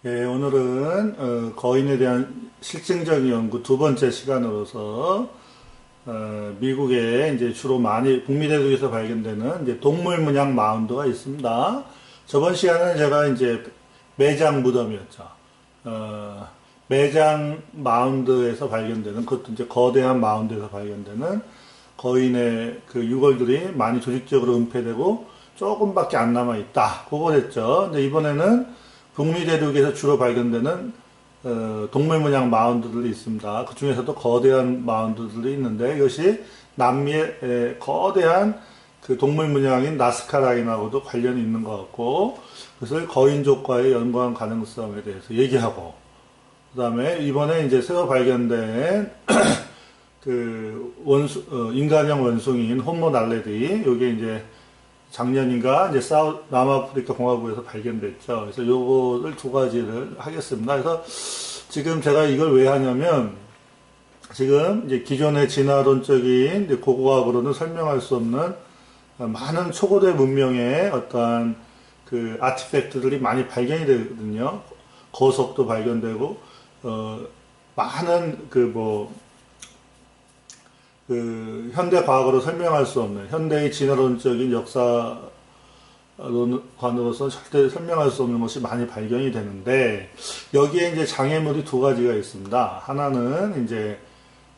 예, 오늘은 거인에 대한 실증적인 연구 두 번째 시간으로서 미국에 이제 주로 많이 북미 대륙에서 발견되는 이제 동물 문양 마운드가 있습니다. 저번 시간은 제가 이제 매장 무덤이었죠. 매장 마운드에서 발견되는 그것도 이제 거대한 마운드에서 발견되는 거인의 그 유골들이 많이 조직적으로 은폐되고 조금밖에 안 남아 있다. 그거 했죠. 근데 이번에는 북미 대륙에서 주로 발견되는 동물 문양 마운드들이 있습니다. 그 중에서도 거대한 마운드들이 있는데 이것이 남미의 거대한 그 동물 문양인 나스카 라인하고도 관련이 있는 것 같고, 그것을 거인족과의 연관 가능성에 대해서 얘기하고, 그 다음에 이번에 이제 새로 발견된 그 인간형 원숭이인 호모 날레디, 요게 이제 작년인가 이제 남아프리카 공화국에서 발견됐죠. 그래서 요거를 두 가지를 하겠습니다. 그래서 지금 제가 이걸 왜 하냐면, 지금 이제 기존의 진화론적인 이제 고고학으로는 설명할 수 없는 많은 초고대 문명의 어떠한 그 아티팩트들이 많이 발견이 되거든요. 거석도 발견되고, 많은 현대 과학으로 설명할 수 없는 현대의 진화론적인 역사관으로서 절대 설명할 수 없는 것이 많이 발견이 되는데, 여기에 이제 장애물이 두 가지가 있습니다. 하나는 이제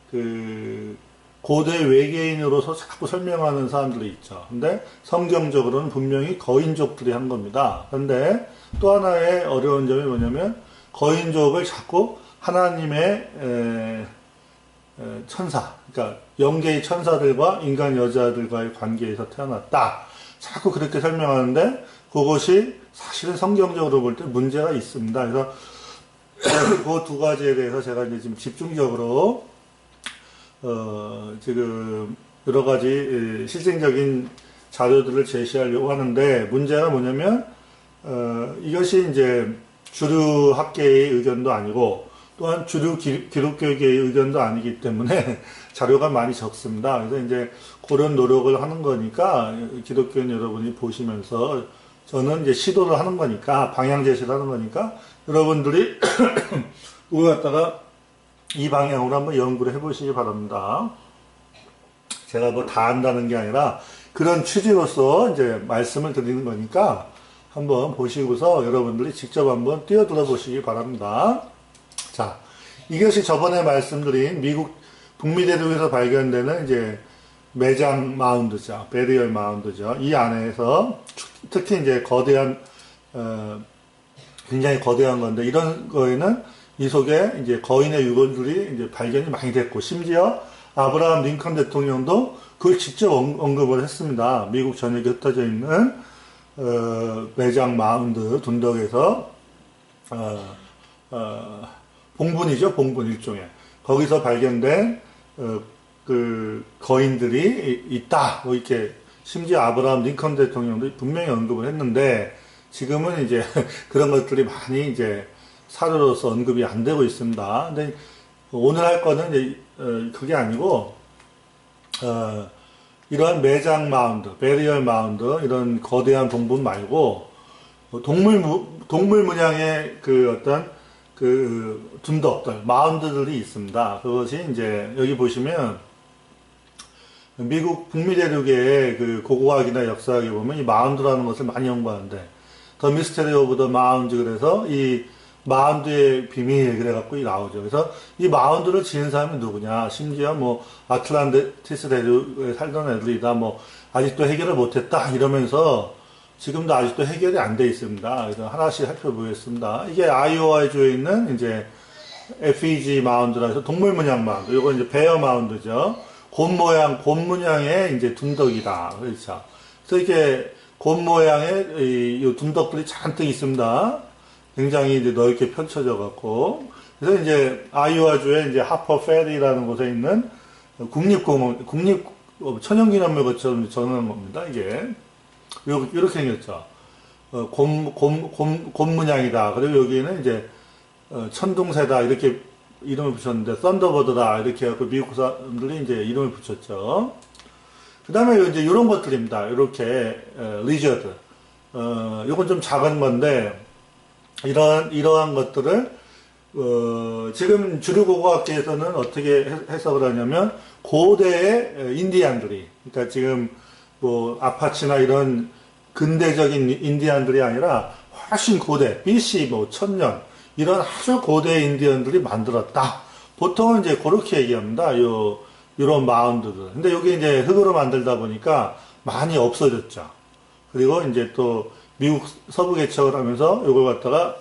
그 고대 외계인으로서 자꾸 설명하는 사람들이 있죠. 근데 성경적으로는 분명히 거인족들이 한 겁니다. 근데 또 하나의 어려운 점이 뭐냐면, 거인족을 자꾸 하나님의 천사, 그러니까 영계의 천사들과 인간 여자들과의 관계에서 태어났다. 자꾸 그렇게 설명하는데 그것이 사실은 성경적으로 볼 때 문제가 있습니다. 그래서 그 두 가지에 대해서 제가 이제 지금 집중적으로 지금 여러 가지 실증적인 자료들을 제시하려고 하는데, 문제가 뭐냐면 이것이 이제 주류 학계의 의견도 아니고 또한 주류 기독교계의 의견도 아니기 때문에 자료가 많이 적습니다. 그래서 이제 그런 노력을 하는 거니까 기독교인 여러분이 보시면서, 저는 이제 시도를 하는 거니까, 방향 제시를 하는 거니까 여러분들이 그거 갖다가 이 방향으로 한번 연구를 해보시기 바랍니다. 제가 뭐 다 안다는 게 아니라 그런 취지로서 이제 말씀을 드리는 거니까 한번 보시고서 여러분들이 직접 한번 뛰어들어 보시기 바랍니다. 자, 이것이 저번에 말씀드린 미국 북미 대륙에서 발견되는 이제 매장 마운드죠. 베리얼 마운드죠. 이 안에서 특히 이제 거대한, 굉장히 거대한 건데, 이런 거에는 이 속에 이제 거인의 유골들이 이제 발견이 많이 됐고, 심지어 아브라함 링컨 대통령도 그걸 직접 언급을 했습니다. 미국 전역에 흩어져 있는 매장 마운드 둔덕에서 봉분이죠, 봉분 일종의. 거기서 발견된 그 거인들이 있다. 뭐 이렇게 심지어 아브라함 링컨 대통령도 분명히 언급을 했는데, 지금은 이제 그런 것들이 많이 이제 사료로서 언급이 안 되고 있습니다. 근데 오늘 할 거는 이제 그게 아니고 이러한 매장 마운드, 베리얼 마운드, 이런 거대한 봉분 말고 동물 문양의 그 어떤 그 둔덕들, 마운드들이 있습니다. 그것이 이제 여기 보시면 미국 북미 대륙의 그 고고학이나 역사학에 보면 이 마운드라는 것을 많이 연구하는데, 더 미스테리 오브 더 마운드, 그래서 이 마운드의 비밀 그래갖고 나오죠. 그래서 이 마운드를 지은 사람이 누구냐? 심지어 뭐 아틀란티스 대륙에 살던 애들이다. 뭐 아직도 해결을 못했다 이러면서 지금도 아직도 해결이 안 돼 있습니다. 그래서 하나씩 살펴보겠습니다. 이게 아이오와 주에 있는 이제 FEG 마운드라 해서 동물 문양 마운드. 이거 이제 베어 마운드죠. 곰 문양의 이제 둔덕이다. 그렇죠. 그래서 이게 곰 모양의 이 둔덕들이 잔뜩 있습니다. 굉장히 이제 넓게 펼쳐져 갖고. 그래서 이제 아이오와주의 이제 하퍼 페리라는 곳에 있는 국립공원, 천연기념물 것처럼 전하는 겁니다. 이게 이렇게 생겼죠. 곰 문양이다. 그리고 여기는 이제 천둥새다 이렇게 이름을 붙였는데, 썬더버드다 이렇게 해갖고 미국 사람들이 이제 이름을 붙였죠. 그 다음에 이제 이런 것들입니다. 이렇게 리저드. 요건 좀 작은 건데, 이러한 것들을 지금 주류 고고학계에서는 어떻게 해석을 하냐면 고대의 인디안들이, 그러니까 지금 뭐 아파치나 이런 근대적인 인디안들이 아니라 훨씬 고대, BC 뭐 1000년 이런 아주 고대 인디언들이 만들었다. 보통은 이제 그렇게 얘기합니다. 이런 마운드들. 근데 여기 이제 흙으로 만들다 보니까 많이 없어졌죠. 그리고 이제 또 미국 서부 개척을 하면서 이걸 갖다가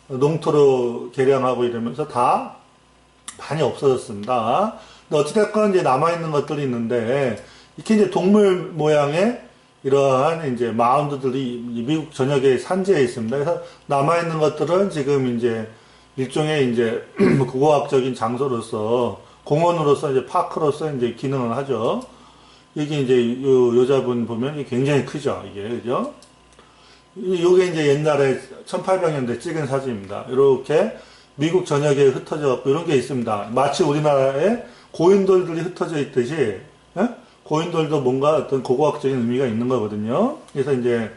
농토로 개량하고 이러면서 다 많이 없어졌습니다. 근데 어찌됐건 이제 남아있는 것들이 있는데, 이렇게 이제 동물 모양의 이러한 이제 마운드들이 미국 전역에 산지에 있습니다. 그래서 남아있는 것들은 지금 이제 일종의 이제 고고학적인 장소로서, 공원으로서 이제 파크로서 이제 기능을 하죠. 여기 이제 요 여자분 보면 이게 굉장히 크죠. 이게, 그죠? 요게 이제 옛날에 1800년대 찍은 사진입니다. 이렇게 미국 전역에 흩어져 갖고 이런 게 있습니다. 마치 우리나라에 고인돌들이 흩어져 있듯이, 예? 고인돌도 뭔가 어떤 고고학적인 의미가 있는 거거든요. 그래서 이제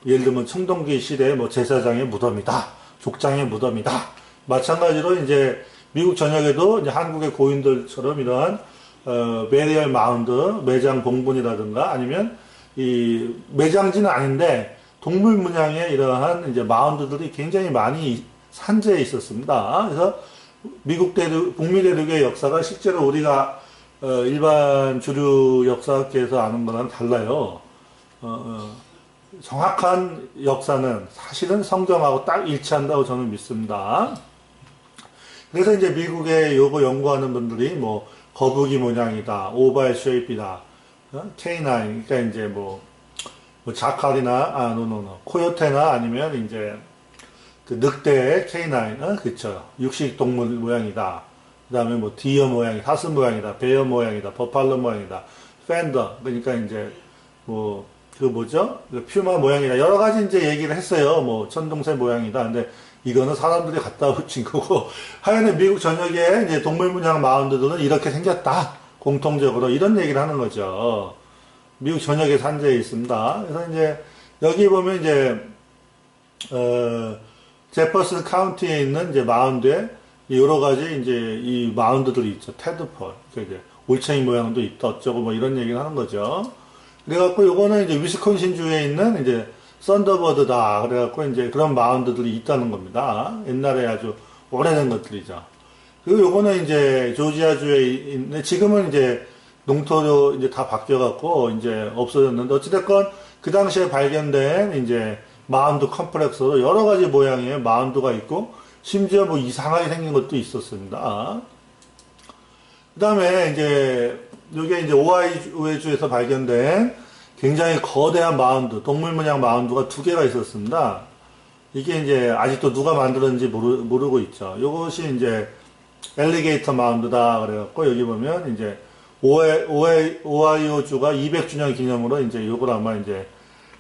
예를 들면 청동기 시대 뭐 제사장의 무덤이다, 족장의 무덤이다. 마찬가지로 이제 미국 전역에도 이제 한국의 고인돌처럼 이러한 메리얼 마운드, 매장 봉분이라든가 아니면 이 매장지는 아닌데 동물 문양의 이러한 이제 마운드들이 굉장히 많이 산재해 있었습니다. 그래서 미국 대륙, 북미 대륙의 역사가 실제로 우리가 일반 주류 역사학계에서 아는 거랑 달라요. 정확한 역사는 사실은 성경하고 딱 일치한다고 저는 믿습니다. 그래서 이제 미국에 요거 연구하는 분들이 뭐 거북이 모양이다, 오발 쉐입이다, K9, 그러니까 이제 뭐 자칼이나 코요테나 아니면 이제 그 늑대의 K9, 그쵸, 육식 동물 모양이다. 그 다음에 뭐 디어 모양이, 하스 모양이다, 베어 모양이다, 버팔로 모양이다, 팬더, 그러니까 이제 뭐 그 뭐죠? 그 퓨마 모양이다. 여러 가지 이제 얘기를 했어요. 뭐 천동새 모양이다. 근데 이거는 사람들이 갖다 붙인 거고, 하여간 미국 전역에 이제 동물 문양 마운드들은 이렇게 생겼다. 공통적으로 이런 얘기를 하는 거죠. 미국 전역에 산재해 있습니다. 그래서 이제 여기 보면 이제 제퍼슨 카운티에 있는 이제 마운드에 여러 가지 이제 이 마운드들이 있죠. 테드폴, 이제 올챙이 모양도 있다, 어쩌고 뭐 이런 얘기를 하는 거죠. 그래갖고 요거는 이제 위스콘신주에 있는 이제 썬더버드다. 그래갖고 이제 그런 마운드들이 있다는 겁니다. 옛날에 아주 오래된 것들이죠. 그리고 요거는 이제 조지아주에 있는데 지금은 이제 농토로 이제 다 바뀌어갖고 이제 없어졌는데 어찌됐건 그 당시에 발견된 이제 마운드 컴플렉스로 여러 가지 모양의 마운드가 있고 심지어 뭐 이상하게 생긴 것도 있었습니다. 그 다음에 이제 이게 이제 오하이오주에서 발견된 굉장히 거대한 마운드, 동물 문양 마운드가 2개가 있었습니다. 이게 이제 아직도 누가 만들었는지 모르고 있죠. 이것이 이제 엘리게이터 마운드다. 그래갖고 여기 보면 이제 오하이오주가 200주년 기념으로 이제 요걸 아마 이제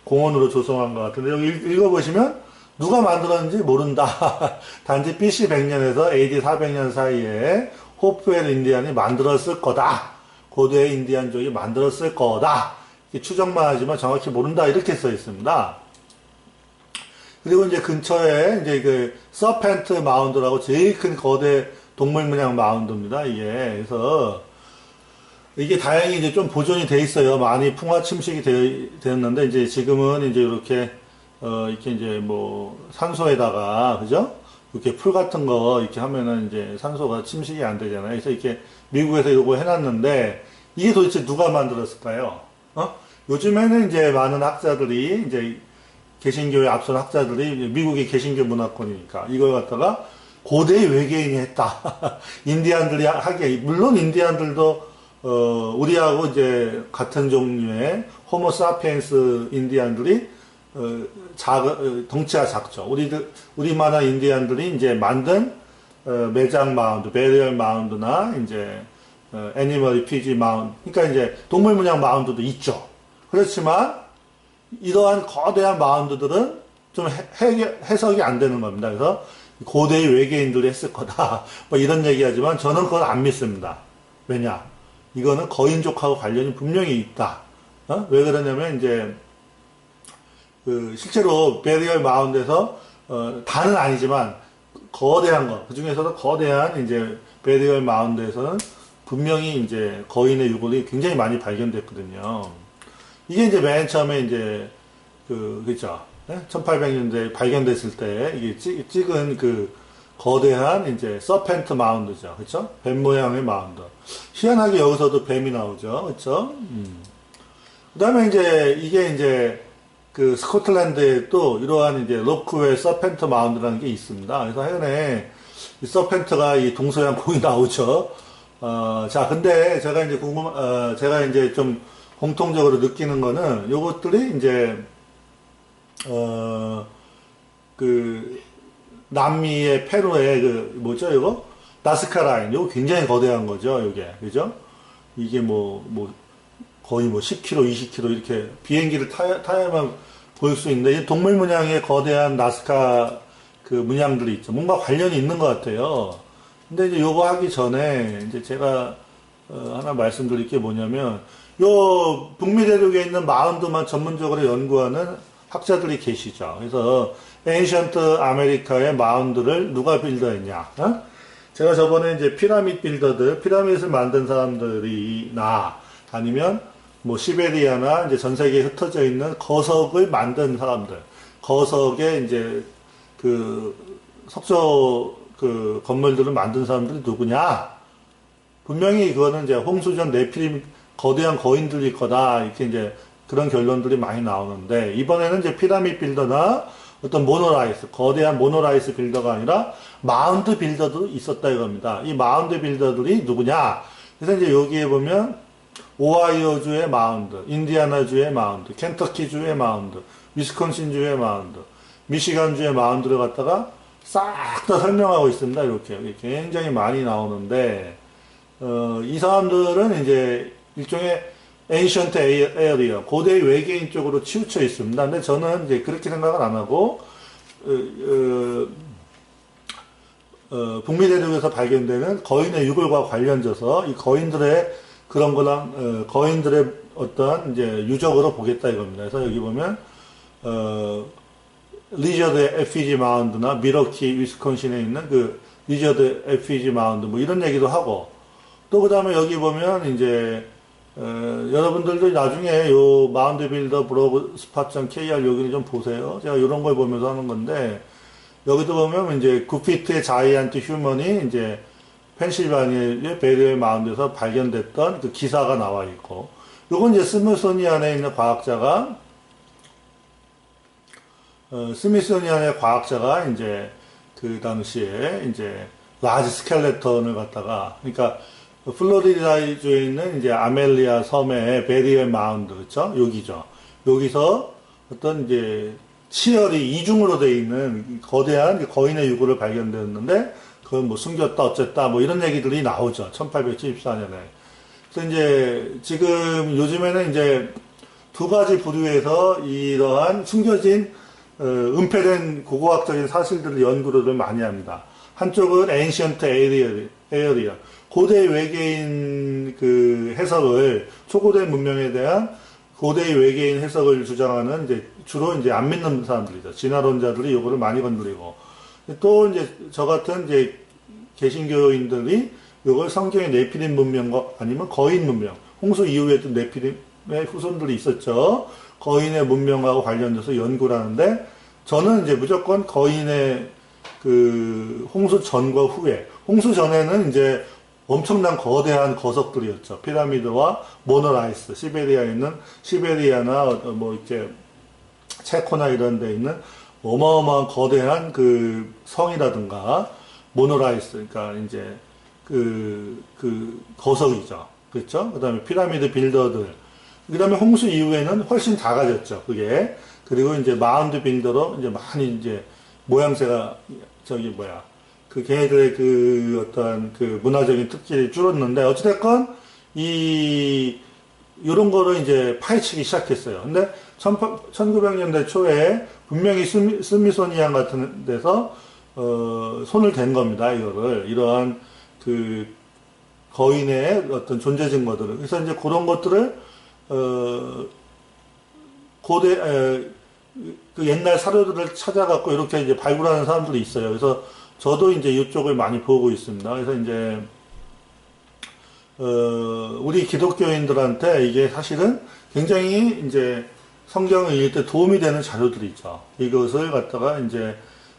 공원으로 조성한 것 같은데 여기 읽어보시면 누가 만들었는지 모른다. 단지 BC 100년에서 AD 400년 사이에 호프웰 인디안이 만들었을 거다. 고대 인디안족이 만들었을 거다. 추정만 하지만 정확히 모른다. 이렇게 써 있습니다. 그리고 이제 근처에 이제 그 서펜트 마운드라고 제일 큰 거대 동물 문양 마운드입니다. 그래서 이게 다행히 이제 좀 보존이 돼 있어요. 많이 풍화 침식이 되었는데 이제 지금은 이제 이렇게 이제 뭐 산소에다가 그죠? 이렇게 풀 같은 거 이렇게 하면은 이제 산소가 침식이 안 되잖아요. 그래서 이렇게 미국에서 이거 해놨는데 이게 도대체 누가 만들었을까요? 요즘에는 이제 많은 학자들이 이제 개신교의 앞선 학자들이 미국의 개신교 문화권이니까 이걸 갖다가 고대 외계인이 했다. 인디안들이 하기에 물론 인디안들도 우리하고 이제 같은 종류의 호모 사피엔스 인디안들이 덩치가 작죠. 우리만한 인디안들이 이제 만든 매장 마운드, 베리얼 마운드나 이제 애니멀 리피지 마운드, 그러니까 이제 동물 문양 마운드도 있죠. 그렇지만 이러한 거대한 마운드들은 좀 해석이 안 되는 겁니다. 그래서 고대의 외계인들이 했을 거다. 뭐 이런 얘기하지만 저는 그걸 안 믿습니다. 왜냐? 이거는 거인족하고 관련이 분명히 있다. 왜 그러냐면 이제 실제로 베리얼 마운드에서 다는 아니지만 거대한 거, 그 중에서도 거대한 이제 베리얼 마운드에서는 분명히 이제 거인의 유골이 굉장히 많이 발견됐거든요. 이게 이제 맨 처음에 이제 그죠? 1800년대에 발견됐을 때 이게 찍은 그 거대한 이제 서펜트 마운드죠. 그쵸? 뱀 모양의 마운드. 희한하게 여기서도 뱀이 나오죠. 그쵸? 그 다음에 이제 이게 이제 그 스코틀랜드에 또 이러한 이제 로크웰 서펜트 마운드라는 게 있습니다. 그래서 하여간에 이 서펜트가 이 동서양 공이 나오죠. 자, 근데 제가 이제 제가 이제 좀 공통적으로 느끼는 거는 요것들이 이제 그 남미의 페루의 그 뭐죠 이거 나스카 라인 요거 굉장히 거대한 거죠. 요게 그죠? 이게 뭐 거의 뭐 10km, 20km 이렇게 비행기를 타야만 볼 수 있는데 동물 문양의 거대한 나스카 그 문양들이 있죠. 뭔가 관련이 있는 것 같아요. 근데 이제 요거 하기 전에 이제 제가 하나 말씀드릴 게 뭐냐면 요 북미 대륙에 있는 마운드만 전문적으로 연구하는 학자들이 계시죠. 그래서 에인션트 아메리카의 마운드를 누가 빌더했냐? 제가 저번에 이제 피라밋 빌더들, 피라밋을 만든 사람들이나 아니면 뭐 시베리아나 이제 전 세계에 흩어져 있는 거석을 만든 사람들, 거석에 이제 그 석조 그 건물들을 만든 사람들이 누구냐? 분명히 그거는 이제 홍수전 네피림 거대한 거인들일 거다 이렇게 이제 그런 결론들이 많이 나오는데 이번에는 이제 피라밋 빌더나 어떤 모노라이스 거대한 모노라이스 빌더가 아니라 마운드 빌더도 있었다 이겁니다. 이 마운드 빌더들이 누구냐? 그래서 이제 여기에 보면 오하이오주의 마운드, 인디아나주의 마운드, 켄터키주의 마운드, 위스콘신주의 마운드, 미시간주의 마운드를 갖다가 싹 다 설명하고 있습니다. 이렇게 굉장히 많이 나오는데 이 사람들은 이제 일종의 ancient area, 고대 외계인 쪽으로 치우쳐 있습니다. 근데 저는 이제 그렇게 생각을 안 하고 북미 대륙에서 발견되는 거인의 유골과 관련져서 이 거인들의 그런 거랑 거인들의 어떤 이제 유적으로 보겠다 이겁니다. 그래서 여기 보면 리저드 에피지 마운드나 미러키 위스콘신에 있는 그 리저드 에피지 마운드 뭐 이런 얘기도 하고 또 그 다음에 여기 보면 이제 여러분들도 나중에 요 마운드 빌더 브로그 스팟.kr 여기를 좀 보세요. 제가 이런 걸 보면서 하는 건데 여기도 보면 이제 9피트의 자이언트 휴먼이 이제 펜실바니아의 베리얼 마운드에서 발견됐던 그 기사가 나와 있고 요건 이제 스미소니안에 있는 과학자가 스미소니안의 과학자가 이제 그 당시에 이제 라지 스켈레톤을 갖다가 그러니까 플로리다주에 있는 이제 아멜리아 섬의 베리얼 마운드 그렇죠? 여기죠. 여기서 어떤 이제 치열이 이중으로 되어 있는 거대한 거인의 유골을 발견되었는데 그건 뭐 숨겼다 어쨌다 뭐 이런 얘기들이 나오죠. 1874년에. 그래서 이제 지금 요즘에는 이제 두 가지 부류에서 이러한 숨겨진 은폐된 고고학적인 사실들을 연구를 많이 합니다. 한쪽은 ancient area, 고대 외계인 그 해석을 초고대 문명에 대한 고대 외계인 해석을 주장하는 이제 주로 이제 안 믿는 사람들이죠. 진화론자들이 요거를 많이 건드리고 또 이제 저 같은 이제 개신교인들이 요걸 성경의 네피림 문명과 아니면 거인 문명, 홍수 이후에도 네피림의 후손들이 있었죠. 거인의 문명하고 관련돼서 연구를 하는데 저는 이제 무조건 거인의 그 홍수 전과 후에 홍수 전에는 이제 엄청난 거대한 거석들이었죠. 피라미드와 모노라이스, 시베리아에 있는 시베리아나 뭐 이렇게 체코나 이런 데 있는 어마어마한 거대한 그 성이라든가 모노라이스, 그러니까 이제 그 거석이죠. 그렇죠? 그 다음에 피라미드 빌더들. 그 다음에 홍수 이후에는 훨씬 작아졌죠. 그게. 그리고 이제 마운드 빌더로 이제 많이 이제 모양새가 그 걔네들의 그 어떤 그 문화적인 특질이 줄었는데 어찌됐건 이런 거를 이제 파헤치기 시작했어요. 근데 1900년대 초에 분명히 스미소니안 같은 데서 손을 댄 겁니다. 이러한 그 거인의 어떤 존재 증거들을. 그래서 이제 그런 것들을 그 옛날 사료들을 찾아갖고 이렇게 이제 발굴하는 사람들이 있어요. 그래서 저도 이제 이쪽을 많이 보고 있습니다. 그래서 이제 우리 기독교인들한테 이게 사실은 굉장히 이제 성경을 읽을 때 도움이 되는 자료들이죠. 이것을 갖다가 이제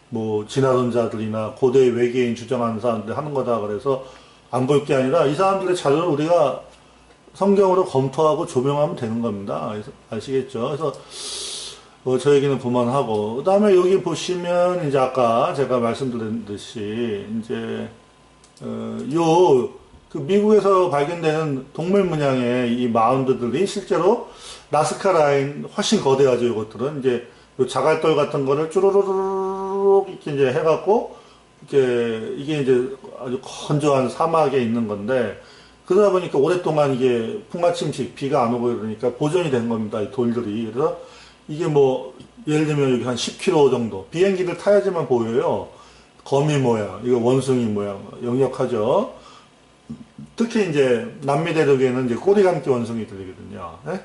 뭐 진화론자들이나 고대 외계인 주장하는 사람들이 하는 거다 그래서 안 볼 게 아니라 이 사람들의 자료를 우리가 성경으로 검토하고 조명하면 되는 겁니다. 아시겠죠? 그래서 저 얘기는 그만하고, 그 다음에 여기 보시면, 이제 아까 제가 말씀드렸듯이, 이제, 그 미국에서 발견되는 동물 문양의 이 마운드들이 실제로 나스카 라인 훨씬 거대하죠, 이것들은. 이제, 요 자갈돌 같은 거를 쭈루루룩 이렇게 이제 해갖고, 이게 이제 아주 건조한 사막에 있는 건데, 그러다 보니까 오랫동안 이게 풍화침식, 비가 안 오고 이러니까 보존이 된 겁니다, 이 돌들이. 그래서 이게 뭐, 예를 들면 여기 한 10km 정도. 비행기를 타야지만 보여요. 거미 모양, 이거 원숭이 모양, 역력하죠. 특히 이제 남미 대륙에는 이제 꼬리감기 원숭이들이거든요. 예?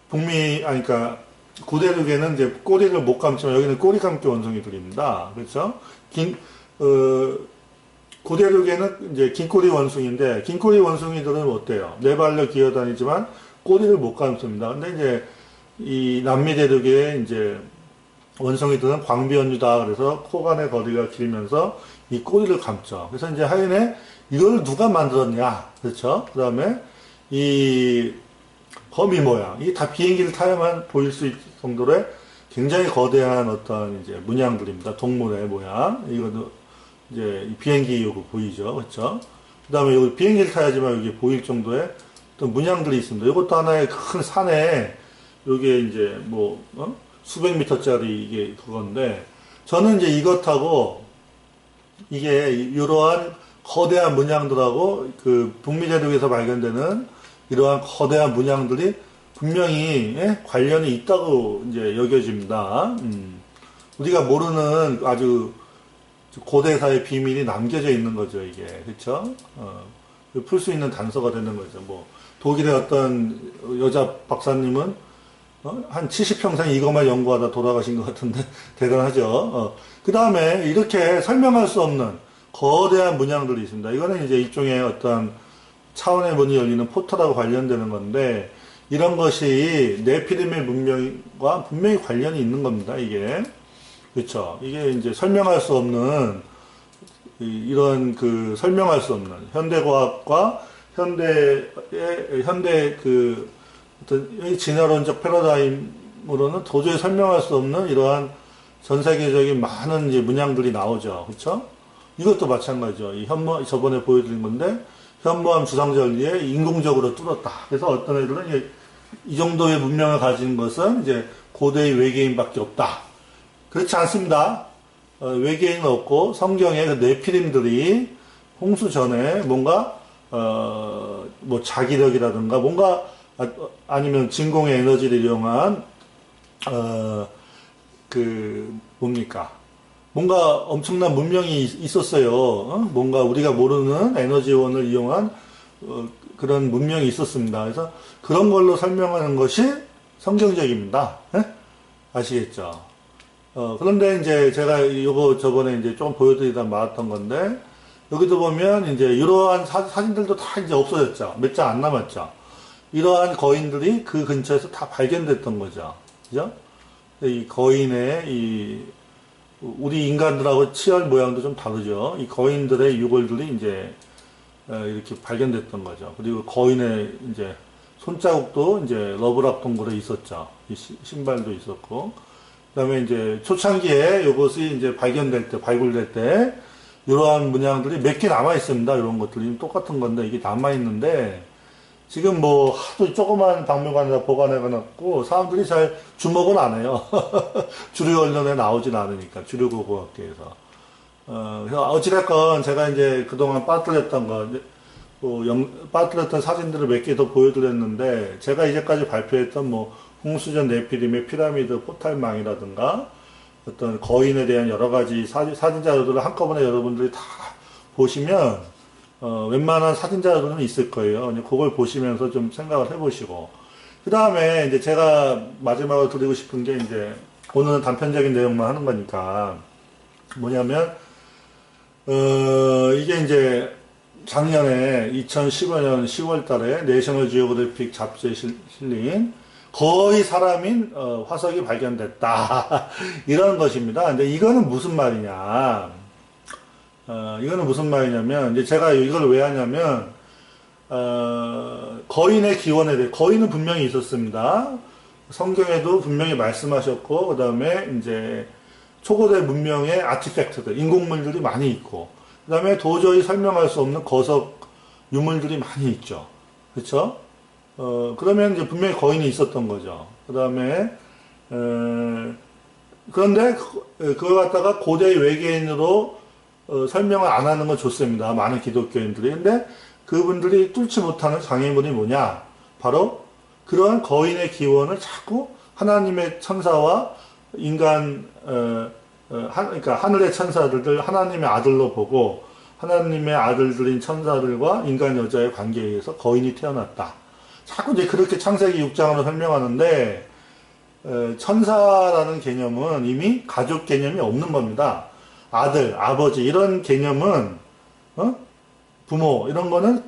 그러니까 구대륙에는 이제 꼬리를 못 감지만 여기는 꼬리감기 원숭이들입니다. 그렇죠? 구대륙에는 이제 긴꼬리 원숭이인데, 긴꼬리 원숭이들은 어때요? 네 발로 기어다니지만 꼬리를 못 감습니다. 근데 이제 이 남미 대륙에 이제 원숭이들은 광비원류다. 그래서 코간의 거리가 길면서 이 꼬리를 감죠. 그래서 이제 하연에 이걸 누가 만들었냐. 그렇죠? 그 다음에 이 거미 모양. 이게 다 비행기를 타야만 보일 수 있을 정도의 굉장히 거대한 어떤 이제 문양들입니다. 동물의 모양. 이거도 이제 비행기 요거 보이죠. 그렇죠? 그 다음에 여기 비행기를 타야지만 여기 보일 정도의 어떤 문양들이 있습니다. 이것도 하나의 큰 산에 요게 이제 뭐 수백 미터짜리 이게 그건데 저는 이제 이것하고 이게 이러한 거대한 문양들하고 그 북미 대륙에서 발견되는 이러한 거대한 문양들이 분명히 관련이 있다고 이제 여겨집니다. 우리가 모르는 아주 고대사의 비밀이 남겨져 있는 거죠, 이게. 그쵸? 풀 수 있는 단서가 되는 거죠. 뭐, 독일의 어떤 여자 박사님은, 한 70평생 이것만 연구하다 돌아가신 것 같은데, 대단하죠. 그 다음에 이렇게 설명할 수 없는 거대한 문양들이 있습니다. 이거는 이제 일종의 어떤 차원의 문이 열리는 포털하고 관련되는 건데, 이런 것이 네피림의 문명과 분명히 관련이 있는 겁니다, 이게. 그렇죠. 이게 이제 설명할 수 없는 이런 그 설명할 수 없는 현대과학과 현대 그 어떤 진화론적 패러다임으로는 도저히 설명할 수 없는 이러한 전 세계적인 많은 이제 문양들이 나오죠. 그렇죠? 이것도 마찬가지죠. 이 저번에 보여드린 건데 현무암 주상절리에 인공적으로 뚫었다. 그래서 어떤 애들은 이 정도의 문명을 가진 것은 이제 고대의 외계인밖에 없다. 그렇지 않습니다. 외계인은 없고 성경의 그 네피림들이 홍수 전에 뭔가 뭐 자기력이라든가 뭔가 아니면 진공의 에너지를 이용한 그 뭡니까? 뭔가 엄청난 문명이 있었어요. 뭔가 우리가 모르는 에너지원을 이용한 그런 문명이 있었습니다. 그래서 그런 걸로 설명하는 것이 성경적입니다. 아시겠죠? 그런데 이제 제가 이거 저번에 이제 좀 보여드리다 말았던 건데, 여기도 보면 이제 이러한 사진들도 다 이제 없어졌죠. 몇 장 안 남았죠. 이러한 거인들이 그 근처에서 다 발견됐던 거죠. 그죠? 이 거인의 우리 인간들하고 치열 모양도 좀 다르죠. 이 거인들의 유골들이 이제, 이렇게 발견됐던 거죠. 그리고 거인의 이제 손자국도 이제 러브락 동굴에 있었죠. 이 신발도 있었고. 그 다음에 이제 초창기에 이것이 이제 발굴될 때, 이러한 문양들이 몇 개 남아 있습니다. 이런 것들이 똑같은 건데, 이게 남아 있는데, 지금 뭐 하도 조그만 박물관에다 보관해놨고, 사람들이 잘 주목은 안 해요. 주류 언론에 나오진 않으니까, 주류고고학계에서. 그래서 어찌됐건 제가 이제 그동안 빠뜨렸던 빠뜨렸던 사진들을 몇 개 더 보여드렸는데, 제가 이제까지 발표했던 뭐, 홍수전 네피림의 피라미드 포탈망이라든가 어떤 거인에 대한 여러 가지 사진 자료들을 한꺼번에 여러분들이 다 보시면 웬만한 사진 자료들은 있을 거예요. 그걸 보시면서 좀 생각을 해보시고 그 다음에 이제 제가 마지막으로 드리고 싶은 게 이제 오늘은 단편적인 내용만 하는 거니까 뭐냐면 이게 이제 작년에 2015년 10월 달에 내셔널 지오그래픽 잡지에 실린 거의 사람인 화석이 발견됐다. 이런 것입니다. 근데 이거는 무슨 말이냐. 이거는 무슨 말이냐면, 이제 제가 이걸 왜 하냐면, 거인의 기원에 대해, 거인은 분명히 있었습니다. 성경에도 분명히 말씀하셨고, 그 다음에 이제 초고대 문명의 아티팩트들, 인공물들이 많이 있고, 그 다음에 도저히 설명할 수 없는 거석 유물들이 많이 있죠. 그쵸? 그러면 이제 분명히 거인이 있었던 거죠. 그 다음에, 그런데 그걸 갖다가 고대 외계인으로 설명을 안 하는 건 좋습니다. 많은 기독교인들이. 근데 그분들이 뚫지 못하는 장애물이 뭐냐? 바로 그러한 거인의 기원을 자꾸 하나님의 천사와 인간, 그러니까 하늘의 천사들, 하나님의 아들로 보고 하나님의 아들들인 천사들과 인간 여자의 관계에 의해서 거인이 태어났다. 자꾸 이제 그렇게 창세기 6장으로 설명하는데, 천사라는 개념은 이미 가족 개념이 없는 겁니다. 아들, 아버지, 이런 개념은, 부모, 이런 거는,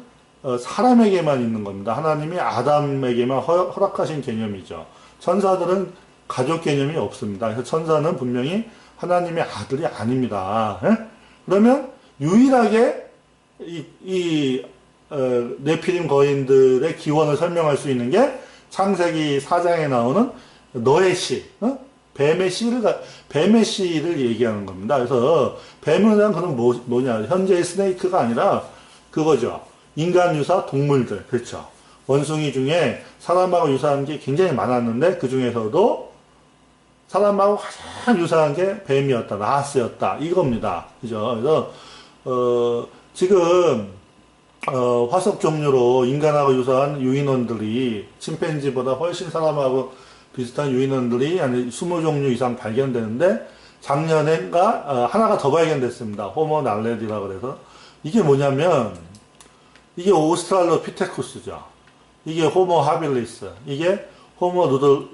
사람에게만 있는 겁니다. 하나님이 아담에게만 허락하신 개념이죠. 천사들은 가족 개념이 없습니다. 그래서 천사는 분명히 하나님의 아들이 아닙니다. 그러면, 유일하게, 네피림 거인들의 기원을 설명할 수 있는 게 창세기 4장에 나오는 너의 씨, 뱀의 씨를 얘기하는 겁니다. 그래서 뱀은 그럼 뭐냐? 현재의 스네이크가 아니라 그거죠. 인간 유사 동물들, 그렇죠. 원숭이 중에 사람하고 유사한 게 굉장히 많았는데 그 중에서도 사람하고 가장 유사한 게 뱀이었다, 나하스였다 이겁니다. 그죠? 그래서 지금 화석 종류로 인간하고 유사한 유인원들이 침팬지보다 훨씬 사람하고 비슷한 유인원들이 한 20종류 이상 발견되는데 작년엔가 하나가 더 발견됐습니다. 호모 날레디라고 그래서 이게 뭐냐면 이게 오스트랄로피테쿠스죠. 이게 호모 하빌리스, 이게 호모 누들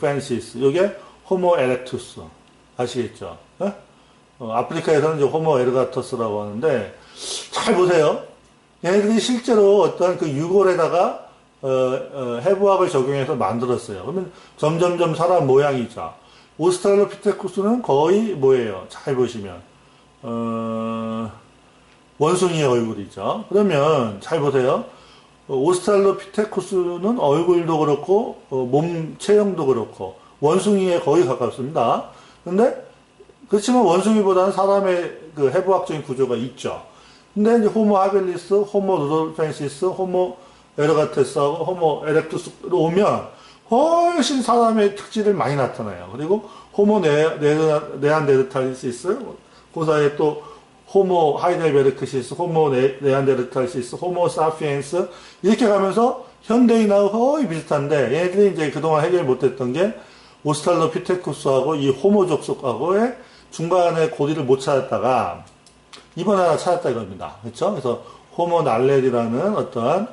펜시스, 이게 호모 에렉투스 아시겠죠? 아프리카에서는 이제 호모 에르가토스라고 하는데 잘 보세요. 얘네들이 실제로 어떤 그 유골에다가 해부학을 적용해서 만들었어요. 그러면 점점점 사람 모양이죠. 오스트랄로피테쿠스는 거의 뭐예요? 잘 보시면 원숭이의 얼굴이죠. 그러면 잘 보세요. 오스트랄로피테쿠스는 얼굴도 그렇고 몸 체형도 그렇고 원숭이에 거의 가깝습니다. 근데 그렇지만 원숭이보다는 사람의 그 해부학적인 구조가 있죠. 근데 이제 호모 하빌리스, 호모 누돌펜시스, 호모 에르가테스하고 호모 에렉투스로 오면 훨씬 사람의 특질을 많이 나타나요. 그리고 호모 네안데르탈시스, 그 사이에 또 호모 하이델베르크시스, 호모 네안데르탈시스, 호모 사피엔스 이렇게 가면서 현대인하고 거의 비슷한데 얘네들이 이제 그동안 해결 못했던 게 오스트랄로피테쿠스하고 이 호모 족속하고의 중간에 고리를 못 찾았다가 이번에 하나 찾았다 이겁니다. 그렇죠? 그래서 호모 날레디라는 어떠한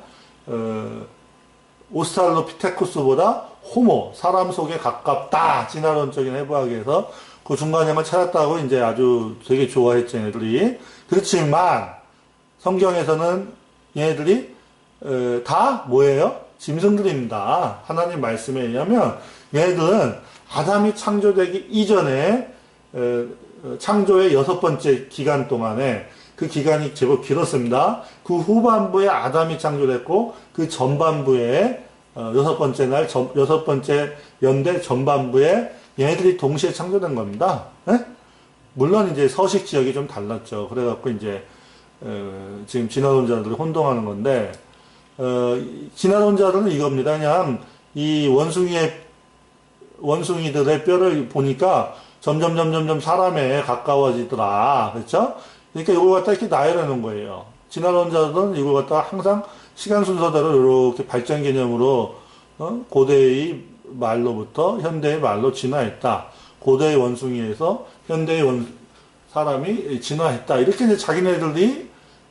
오스트랄로피테쿠스보다 호모 사람 속에 가깝다 진화론적인 해부학에서 그 중간형을 찾았다고 이제 아주 되게 좋아했죠 얘네들이. 그렇지만 성경에서는 얘네들이 다 뭐예요? 짐승들입니다. 하나님 말씀에 의하면 얘네들은 아담이 창조되기 이전에 창조의 6번째 기간 동안에 그 기간이 제법 길었습니다. 그 후반부에 아담이 창조됐고 그 전반부에 6번째 6번째 연대 전반부에 얘네들이 동시에 창조된 겁니다. 에? 물론 이제 서식 지역이 좀 달랐죠. 그래갖고 이제 지금 진화론자들이 혼동하는 건데 진화론자들은 이겁니다. 그냥 이 원숭이들의 뼈를 보니까 점점 사람에 가까워지더라. 그렇죠? 그러니까 이걸 갖다 이렇게 나열해 놓은 거예요. 진화론자들은 이걸 갖다 항상 시간 순서대로 이렇게 발전 개념으로 고대의 말로부터 현대의 말로 진화했다. 고대의 원숭이에서 현대의 사람이 진화했다. 이렇게 이제 자기네들이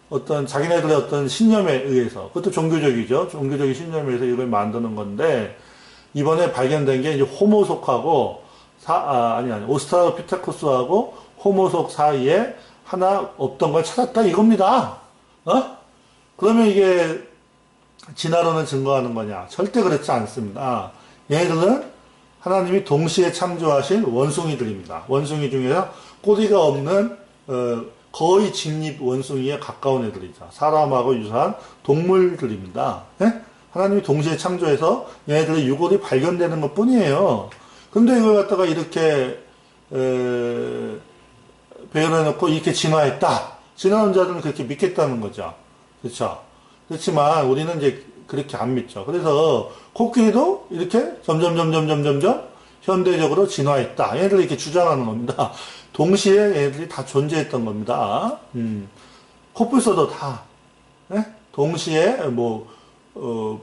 어떤 자기네들의 어떤 신념에 의해서, 그것도 종교적이죠. 종교적인 신념에 의해서 이걸 만드는 건데, 이번에 발견된 게 이제 호모속하고, 오스트랄로피테쿠스하고 호모속 사이에 하나 없던 걸 찾았다 이겁니다. 그러면 이게 진화론을 증거하는 거냐? 절대 그렇지 않습니다. 얘네들은 하나님이 동시에 창조하신 원숭이들입니다. 원숭이 중에서 꼬리가 없는 거의 직립 원숭이에 가까운 애들이죠. 사람하고 유사한 동물들입니다. 예? 하나님이 동시에 창조해서 얘네들의 유골이 발견되는 것 뿐이에요. 근데 이걸 갖다가 이렇게 배열해놓고 이렇게 진화했다. 진화론 자들은 그렇게 믿겠다는 거죠. 그렇죠? 그렇지만 우리는 이제 그렇게 안 믿죠. 그래서 코끼리도 이렇게 점점 현대적으로 진화했다. 얘네들 이렇게 주장하는 겁니다. 동시에 얘네들이 다 존재했던 겁니다. 코뿔소도 다 예? 동시에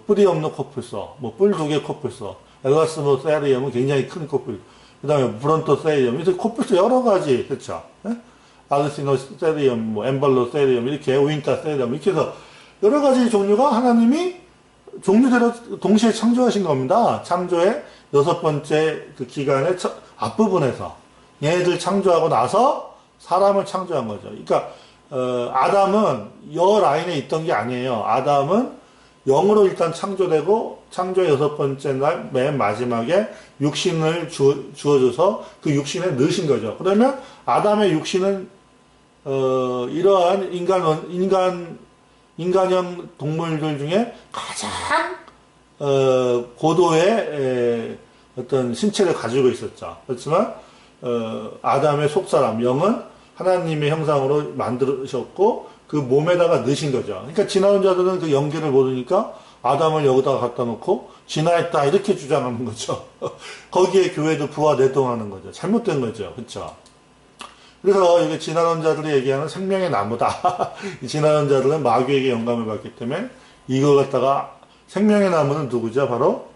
뿔이 없는 코뿔소, 뿔 2개 코뿔소, 엘라스모세리엄은 굉장히 큰 코뿔, 그 다음에 브론토세리엄, 이렇게 코뿔소 여러 가지, 그렇죠? 예? 아르시노세리엄, 엠발로세리엄, 이렇게 우인타세리엄, 이렇게 해서 여러 가지 종류가 하나님이 종류대로 동시에 창조하신 겁니다. 창조의 6번째 그 기간의 앞부분에서 얘네들 창조하고 나서 사람을 창조한 거죠. 그러니까 아담은 여 라인에 있던 게 아니에요. 아담은 영으로 일단 창조되고 창조의 6번째 날 맨 마지막에 육신을 주어줘서 그 육신에 넣으신 거죠. 그러면 아담의 육신은 이러한 인간형 동물들 중에 가장 고도의 어떤 신체를 가지고 있었죠. 그렇지만 아담의 속사람 영은 하나님의 형상으로 만드셨고 그 몸에다가 넣으신 거죠. 그러니까 진화론자들은 그 연계를 모르니까 아담을 여기다가 갖다 놓고 진화했다 이렇게 주장하는 거죠. 거기에 교회도 부와 내동하는 거죠. 잘못된 거죠. 그렇죠? 그래서 이게 진화론자들이 얘기하는 생명의 나무다. 이 진화론자들은 마귀에게 영감을 받기 때문에 이거 갖다가 생명의 나무는 누구죠? 바로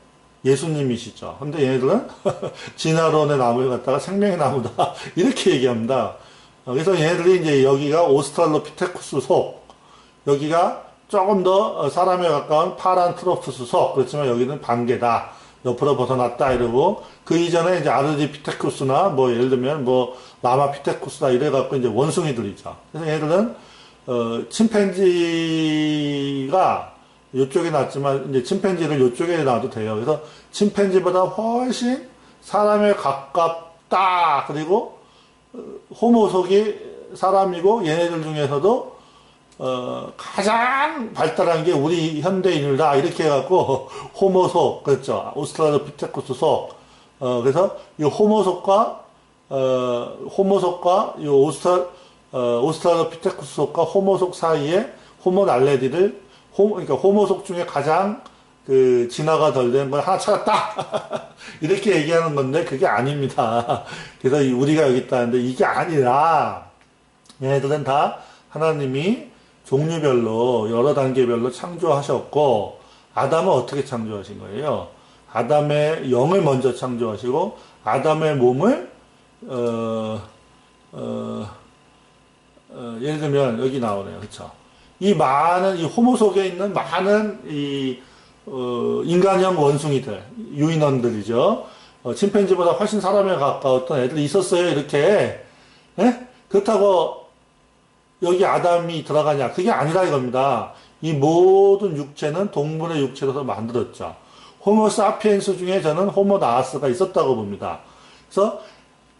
예수님이시죠. 근데 얘네들은 진화론의 나무를 갖다가 생명의 나무다. 이렇게 얘기합니다. 그래서 얘네들이 이제 여기가 오스트랄로피테쿠스 속, 여기가 조금 더 사람에 가까운 파란트로푸스 속, 그렇지만 여기는 반개다. 옆으로 벗어났다 이러고, 그 이전에 이제 아르디피테쿠스나 예를 들면 라마피테쿠스다 이래갖고 이제 원숭이들이죠. 그래서 얘네들은, 침팬지가 요쪽에 났지만, 이제 침팬지를 요쪽에 놔도 돼요. 그래서 침팬지보다 훨씬 사람에 가깝다. 그리고, 호모속이 사람이고 얘네들 중에서도 가장 발달한 게 우리 현대인이다 이렇게 해갖고 호모속 그렇죠. 오스트랄로피테쿠스 속 그래서 이 호모속과 이 오스트랄로피테쿠스 속과 호모속 사이에 호모날레디를 그러니까 호모속 중에 가장 그 진화가 덜 된 걸 하나 찾았다 이렇게 얘기하는 건데 그게 아닙니다. 그래서 우리가 여기 있다는데 이게 아니라 얘네들은 다 하나님이 종류별로 여러 단계별로 창조하셨고 아담은 어떻게 창조하신 거예요? 아담의 영을 먼저 창조하시고 아담의 몸을 예를 들면 여기 나오네요. 그렇죠? 이 호모 속에 있는 많은 인간형 원숭이들, 유인원들이죠. 침팬지보다 훨씬 사람에 가까웠던 애들이 있었어요, 이렇게. 예? 그렇다고 여기 아담이 들어가냐? 그게 아니라 이겁니다. 이 모든 육체는 동물의 육체로서 만들었죠. 호모 사피엔스 중에 저는 호모 나아스가 있었다고 봅니다. 그래서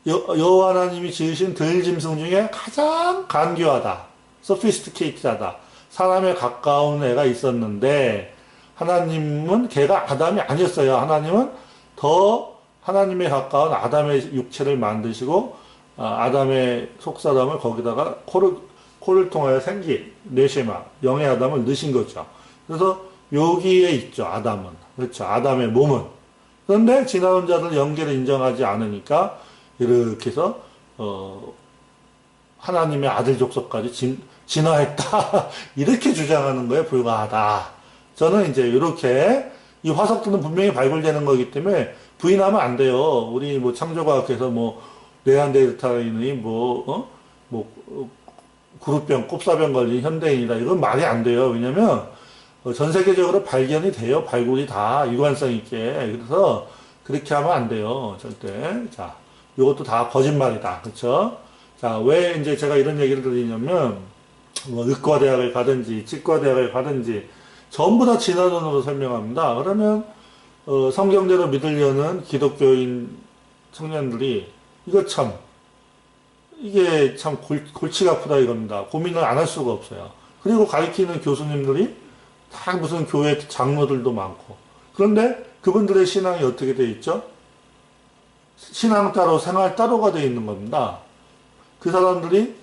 여호와 하나님이 지으신 들짐승 중에 가장 간교하다, 소피스티케이트하다, 사람에 가까운 애가 있었는데 하나님은 걔가 아담이 아니었어요. 하나님은 더 하나님에 가까운 아담의 육체를 만드시고 아담의 속사람을 거기다가 코를 통하여 생긴 네쉐마 영의 아담을 넣으신 거죠. 그래서 여기에 있죠. 아담은. 그렇죠. 아담의 몸은. 그런데 진화론자들 연계를 인정하지 않으니까 이렇게 해서 하나님의 아들 족속까지 진화했다. 이렇게 주장하는 거에 불과하다. 저는 이제 이렇게 이 화석들은 분명히 발굴되는 거기 때문에 부인하면 안 돼요. 우리 창조과학에서 네안데르탈인이 구루병, 꼽사병 걸린 현대인이다. 이건 말이 안 돼요. 왜냐면 전 세계적으로 발견이 돼요. 발굴이 다 유관성 있게. 그래서 그렇게 하면 안 돼요. 절대. 자, 이것도 다 거짓말이다. 그렇죠? 자, 왜 이제 제가 이런 얘기를 드리냐면 뭐 의과대학을 가든지 치과대학을 가든지 전부 다 진화론으로 설명합니다. 그러면 성경대로 믿으려는 기독교인 청년들이 이게 참 골치가 아프다 이겁니다. 고민을 안 할 수가 없어요. 그리고 가르치는 교수님들이 다 무슨 교회 장로들도 많고. 그런데 그분들의 신앙이 어떻게 돼 있죠? 신앙 따로 생활 따로가 돼 있는 겁니다. 그 사람들이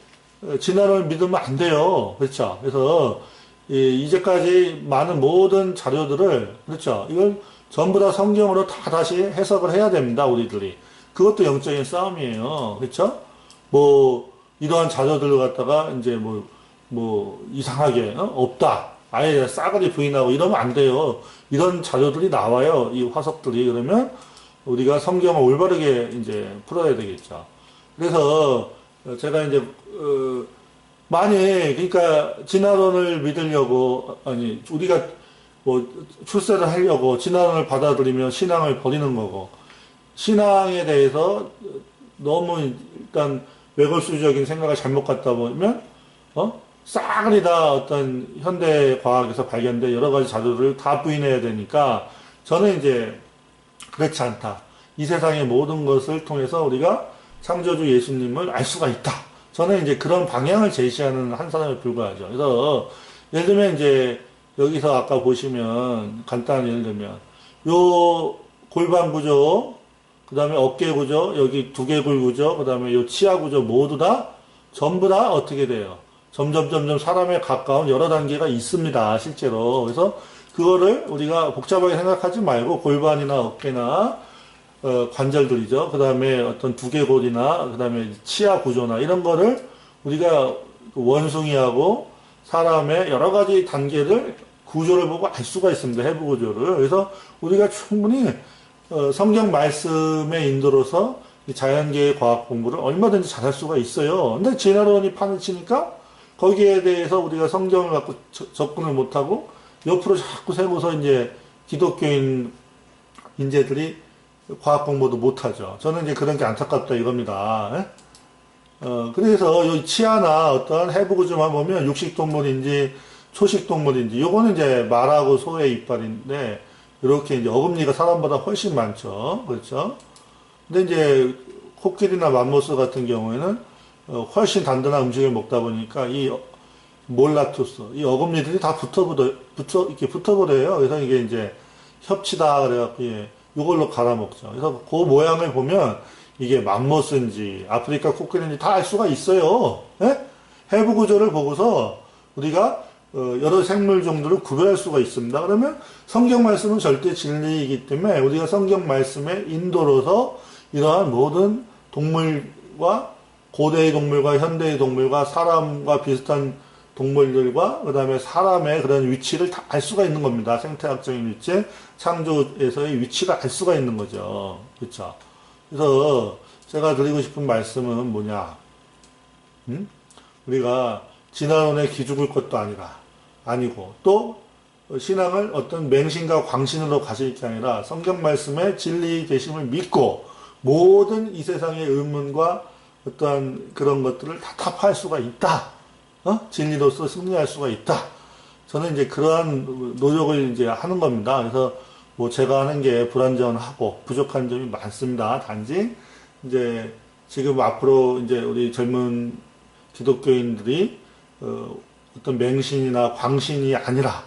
진화론을 믿으면 안 돼요. 그렇죠? 그래서 이제까지 많은 모든 자료들을, 그렇죠? 이걸 전부 다 성경으로 다 다시 해석을 해야 됩니다. 우리들이. 그것도 영적인 싸움이에요. 그렇죠? 뭐 이러한 자료들을 갖다가 이제 뭐 이상하게 없다. 아예 싸그리 부인하고 이러면 안 돼요. 이런 자료들이 나와요. 이 화석들이. 그러면 우리가 성경을 올바르게 이제 풀어야 되겠죠. 그래서 제가 이제 만약 그러니까 진화론을 믿으려고 아니 우리가 뭐 출세를 하려고 진화론을 받아들이면 신앙을 버리는 거고 신앙에 대해서 너무 일단 외골수적인 생각을 잘못 갖다 보면 싸그리 다 어떤 현대 과학에서 발견된 여러 가지 자료를 다 부인해야 되니까 저는 이제 그렇지 않다. 이 세상의 모든 것을 통해서 우리가 창조주 예수님을 알 수가 있다. 저는 이제 그런 방향을 제시하는 한 사람에 불과하죠. 그래서 예를 들면 이제 여기서 아까 보시면 간단한 예를 들면 요 골반 구조, 그 다음에 어깨 구조, 여기 두개골 구조, 그 다음에 요 치아 구조 모두 다 전부 다 어떻게 돼요? 점점 사람에 가까운 여러 단계가 있습니다. 실제로. 그래서 그거를 우리가 복잡하게 생각하지 말고 골반이나 어깨나 관절들이죠. 그 다음에 어떤 두개골이나 그 다음에 치아 구조나 이런 거를 우리가 원숭이하고 사람의 여러 가지 단계를 구조를 보고 알 수가 있습니다. 해부 구조를. 그래서 우리가 충분히 성경 말씀의 인도로서 자연계의 과학 공부를 얼마든지 잘할 수가 있어요. 근데 진화론이 판을 치니까 거기에 대해서 우리가 성경을 갖고 접근을 못하고 옆으로 자꾸 세고서 이제 기독교인 인재들이 과학 공부도 못하죠. 저는 이제 그런 게 안타깝다 이겁니다. 그래서 이 치아나 어떤 해부 구조만 보면 육식동물인지 초식동물인지 요거는 이제 말하고 소의 이빨인데 이렇게 이제 어금니가 사람보다 훨씬 많죠. 그렇죠? 근데 이제 코끼리나 맘모스 같은 경우에는 훨씬 단단한 음식을 먹다 보니까 이 몰라투스, 이 어금니들이 다 이렇게 붙어버려요. 그래서 이게 이제 협치다 그래갖고 이걸로 갈아먹죠. 그래서 그 모양을 보면 이게 맘모스인지 아프리카 코끼리인지 다 알 수가 있어요. 예? 해부 구조를 보고서 우리가 여러 생물 종들을 구별할 수가 있습니다. 그러면 성경 말씀은 절대 진리이기 때문에 우리가 성경 말씀의 인도로서 이러한 모든 동물과 고대의 동물과 현대의 동물과 사람과 비슷한 동물들과 그 다음에 사람의 그런 위치를 다 알 수가 있는 겁니다. 생태학적인 위치, 창조에서의 위치가 알 수가 있는 거죠. 그렇죠? 그래서 제가 드리고 싶은 말씀은 뭐냐? 우리가 진화론에 기죽을 것도 아니고 또 신앙을 어떤 맹신과 광신으로 가질 게 아니라 성경 말씀의 진리 계심을 믿고 모든 이 세상의 의문과 어떠한 그런 것들을 다 타파할 수가 있다. 진리로서 승리할 수가 있다. 저는 이제 그러한 노력을 이제 하는 겁니다. 그래서 뭐 제가 하는 게 불완전하고 부족한 점이 많습니다. 단지 이제 지금 앞으로 이제 우리 젊은 기독교인들이 어떤 맹신이나 광신이 아니라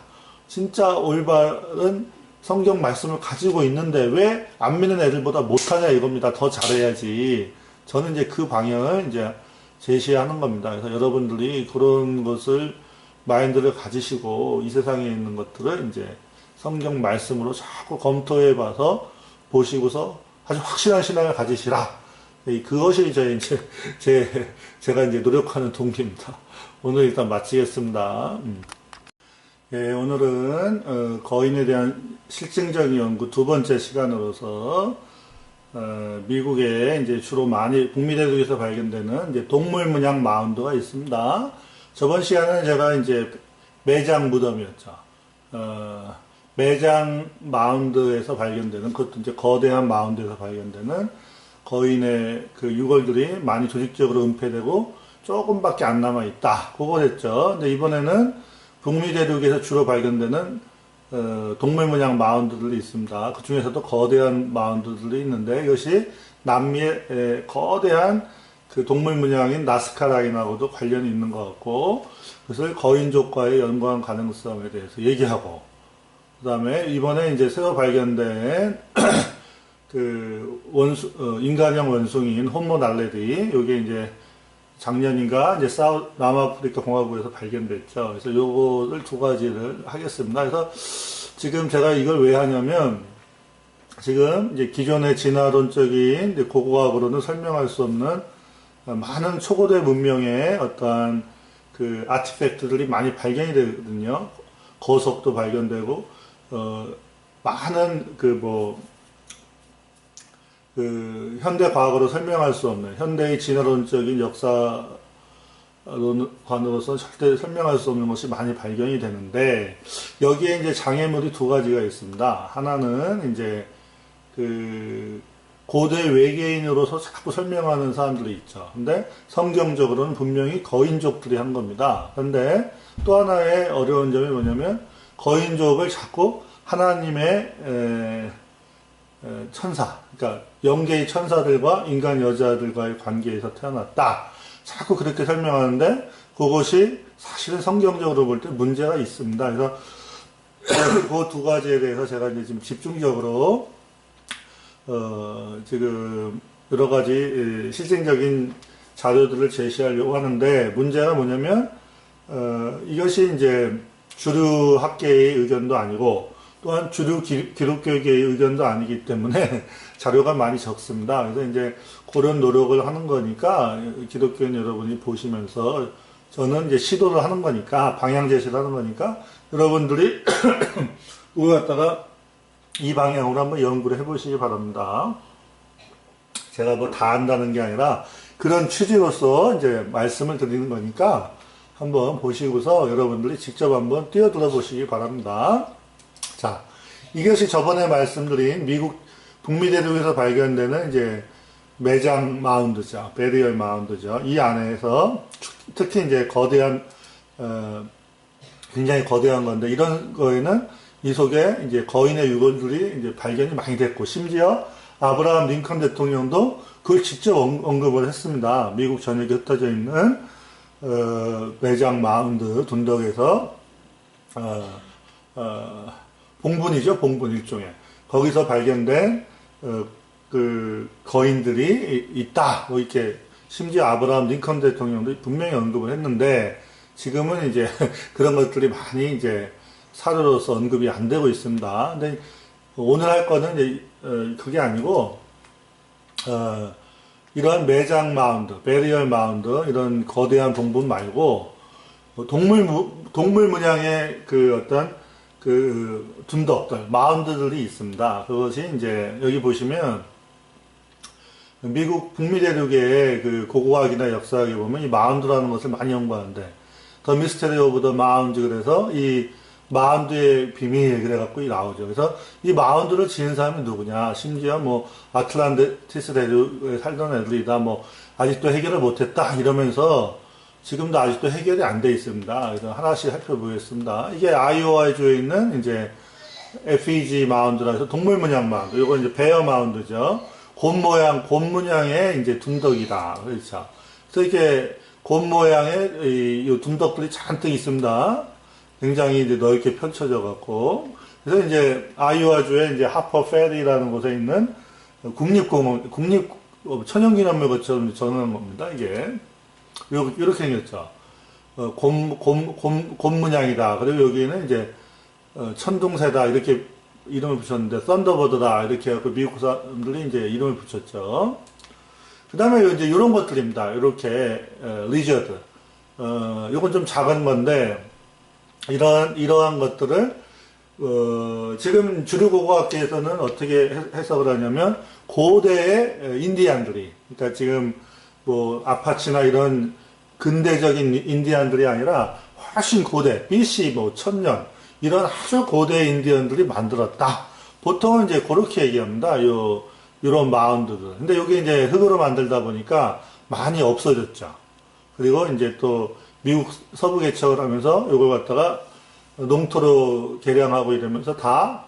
진짜 올바른 성경 말씀을 가지고 있는데 왜 안 믿는 애들보다 못하냐 이겁니다. 더 잘해야지. 저는 이제 그 방향을 이제 제시하는 겁니다. 그래서 여러분들이 그런 것을 마인드를 가지시고 이 세상에 있는 것들을 이제 성경 말씀으로 자꾸 검토해 봐서 보시고서 아주 확실한 신앙을 가지시라. 그것이 제가 이제 노력하는 동기입니다. 오늘 일단 마치겠습니다. 예, 오늘은 거인에 대한 실증적인 연구 두 번째 시간으로서 미국에 이제 주로 많이 북미 대륙에서 발견되는 이제 동물 문양 마운드가 있습니다. 저번 시간은 제가 이제 매장 무덤이었죠. 매장 마운드에서 발견되는, 그것도 이제 거대한 마운드에서 발견되는 거인의 그 유골들이 많이 조직적으로 은폐되고 조금밖에 안 남아 있다. 그거 됐죠. 근데 이번에는 북미 대륙에서 주로 발견되는 동물 문양 마운드들이 있습니다. 그 중에서도 거대한 마운드들이 있는데 이것이 남미의 거대한 그 동물 문양인 나스카 라인하고도 관련이 있는 것 같고, 그것을 거인족과의 연관 가능성에 대해서 얘기하고, 그 다음에 이번에 이제 새로 발견된 그 인간형 원숭이인 호모 날레디, 요게 이제 작년인가 이제 남아프리카 공화국에서 발견됐죠. 그래서 요거를 두 가지를 하겠습니다. 그래서 지금 제가 이걸 왜 하냐면, 지금 이제 기존의 진화론적인 이제 고고학으로는 설명할 수 없는 많은 초고대 문명의 어떠한 그 아티팩트들이 많이 발견이 되거든요. 거석도 발견되고, 많은 현대 과학으로 설명할 수 없는, 현대의 진화론적인 역사관으로서 절대 설명할 수 없는 것이 많이 발견이 되는데, 여기에 이제 장애물이 두 가지가 있습니다. 하나는 이제 고대 외계인으로서 자꾸 설명하는 사람들이 있죠. 근데 성경적으로는 분명히 거인족들이 한 겁니다. 근데 또 하나의 어려운 점이 뭐냐면, 거인족을 자꾸 하나님의 천사, 그러니까 영계의 천사들과 인간 여자들과의 관계에서 태어났다. 자꾸 그렇게 설명하는데, 그것이 사실은 성경적으로 볼 때 문제가 있습니다. 그래서 그 두 가지에 대해서 제가 이제 지금 집중적으로 지금 여러 가지 실증적인 자료들을 제시하려고 하는데, 문제가 뭐냐면, 이것이 이제 주류 학계의 의견도 아니고, 또한 주류 기독교계의 의견도 아니기 때문에 자료가 많이 적습니다. 그래서 이제 그런 노력을 하는 거니까, 기독교인 여러분이 보시면서, 저는 이제 시도를 하는 거니까, 방향 제시를 하는 거니까, 여러분들이 그거 갖다가 이 방향으로 한번 연구를 해보시기 바랍니다. 제가 뭐 다 안다는 게 아니라 그런 취지로서 이제 말씀을 드리는 거니까 한번 보시고서 여러분들이 직접 한번 뛰어들어 보시기 바랍니다. 자, 이것이 저번에 말씀드린 미국 북미 대륙에서 발견되는 이제 매장 마운드죠. 베리얼 마운드죠. 이 안에서 특히 이제 거대한, 굉장히 거대한 건데, 이런 거에는 이 속에 이제 거인의 유골들이 이제 발견이 많이 됐고, 심지어 아브라함 링컨 대통령도 그걸 직접 언급을 했습니다. 미국 전역에 흩어져 있는 매장 마운드 둔덕에서 봉분이죠, 봉분 일종의, 거기서 발견된 그 거인들이 있다. 뭐 이렇게 심지어 아브라함 링컨 대통령도 분명히 언급을 했는데, 지금은 이제 그런 것들이 많이 이제 사료로서 언급이 안 되고 있습니다. 근데 오늘 할 거는 이제 그게 아니고, 이러한 매장 마운드, 베리얼 마운드, 이런 거대한 봉분 말고, 동물 문양의 그 어떤 그 둔덕들, 마운드들이 있습니다. 그것이 이제 여기 보시면 미국 북미 대륙의 그 고고학이나 역사학에 보면 이 마운드라는 것을 많이 연구하는데, 더 미스테리 오브 더 마운드, 그래서 이 마운드의 비밀 그래갖고 나오죠. 그래서 이 마운드를 지은 사람이 누구냐? 심지어 뭐 아틀란티스 대륙에 살던 애들이다. 뭐 아직도 해결을 못했다 이러면서 지금도 아직도 해결이 안 돼 있습니다. 그래서 하나씩 살펴보겠습니다. 이게 아이오와 주에 있는 이제 FEG 마운드라 해서 동물 문양 마운드. 이거 이제 베어 마운드죠. 곰 문양의 이제 둔덕이다. 그렇죠. 그래서 이렇게 곰 모양의 이 둔덕들이 잔뜩 있습니다. 굉장히 이제 넓게 펼쳐져 갖고, 그래서 이제 아이오와주의 이제 하퍼 페리라는 곳에 있는 국립공원, 천연기념물 것처럼 전하는 겁니다. 이게 이렇게 생겼죠. 곰 문양이다. 그리고 여기는 이제 천둥새다 이렇게 이름을 붙였는데, 썬더버드다 이렇게 해서 미국 사람들이 이제 이름을 붙였죠. 그 다음에 이제 이런 것들입니다. 이렇게 리저드. 요건 좀 작은 건데, 이러한 것들을, 지금 주류고고학계에서는 어떻게 해석을 하냐면, 고대의 인디안들이, 그러니까 지금 뭐, 아파치나 이런 근대적인 인디안들이 아니라 훨씬 고대, BC 뭐 1000년 이런 아주 고대 인디언들이 만들었다. 보통은 이제 그렇게 얘기합니다. 이런 마운드들. 근데 여기 이제 흙으로 만들다 보니까 많이 없어졌죠. 그리고 이제 또 미국 서부 개척을 하면서 이걸 갖다가 농토로 개량하고 이러면서 다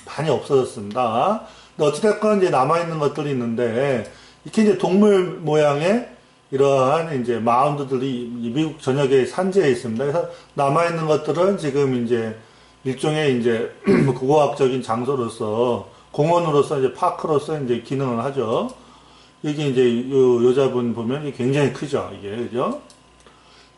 많이 없어졌습니다. 근데 어찌됐건 이제 남아있는 것들이 있는데, 이렇게 이제 동물 모양의 이러한 이제 마운드들이 미국 전역의 산지에 있습니다. 그래서 남아있는 것들은 지금 이제 일종의 이제 고고학적인 장소로서, 공원으로서 이제 파크로서 이제 기능을 하죠. 여기 이제 여자분 보면 굉장히 크죠, 이게. 그죠?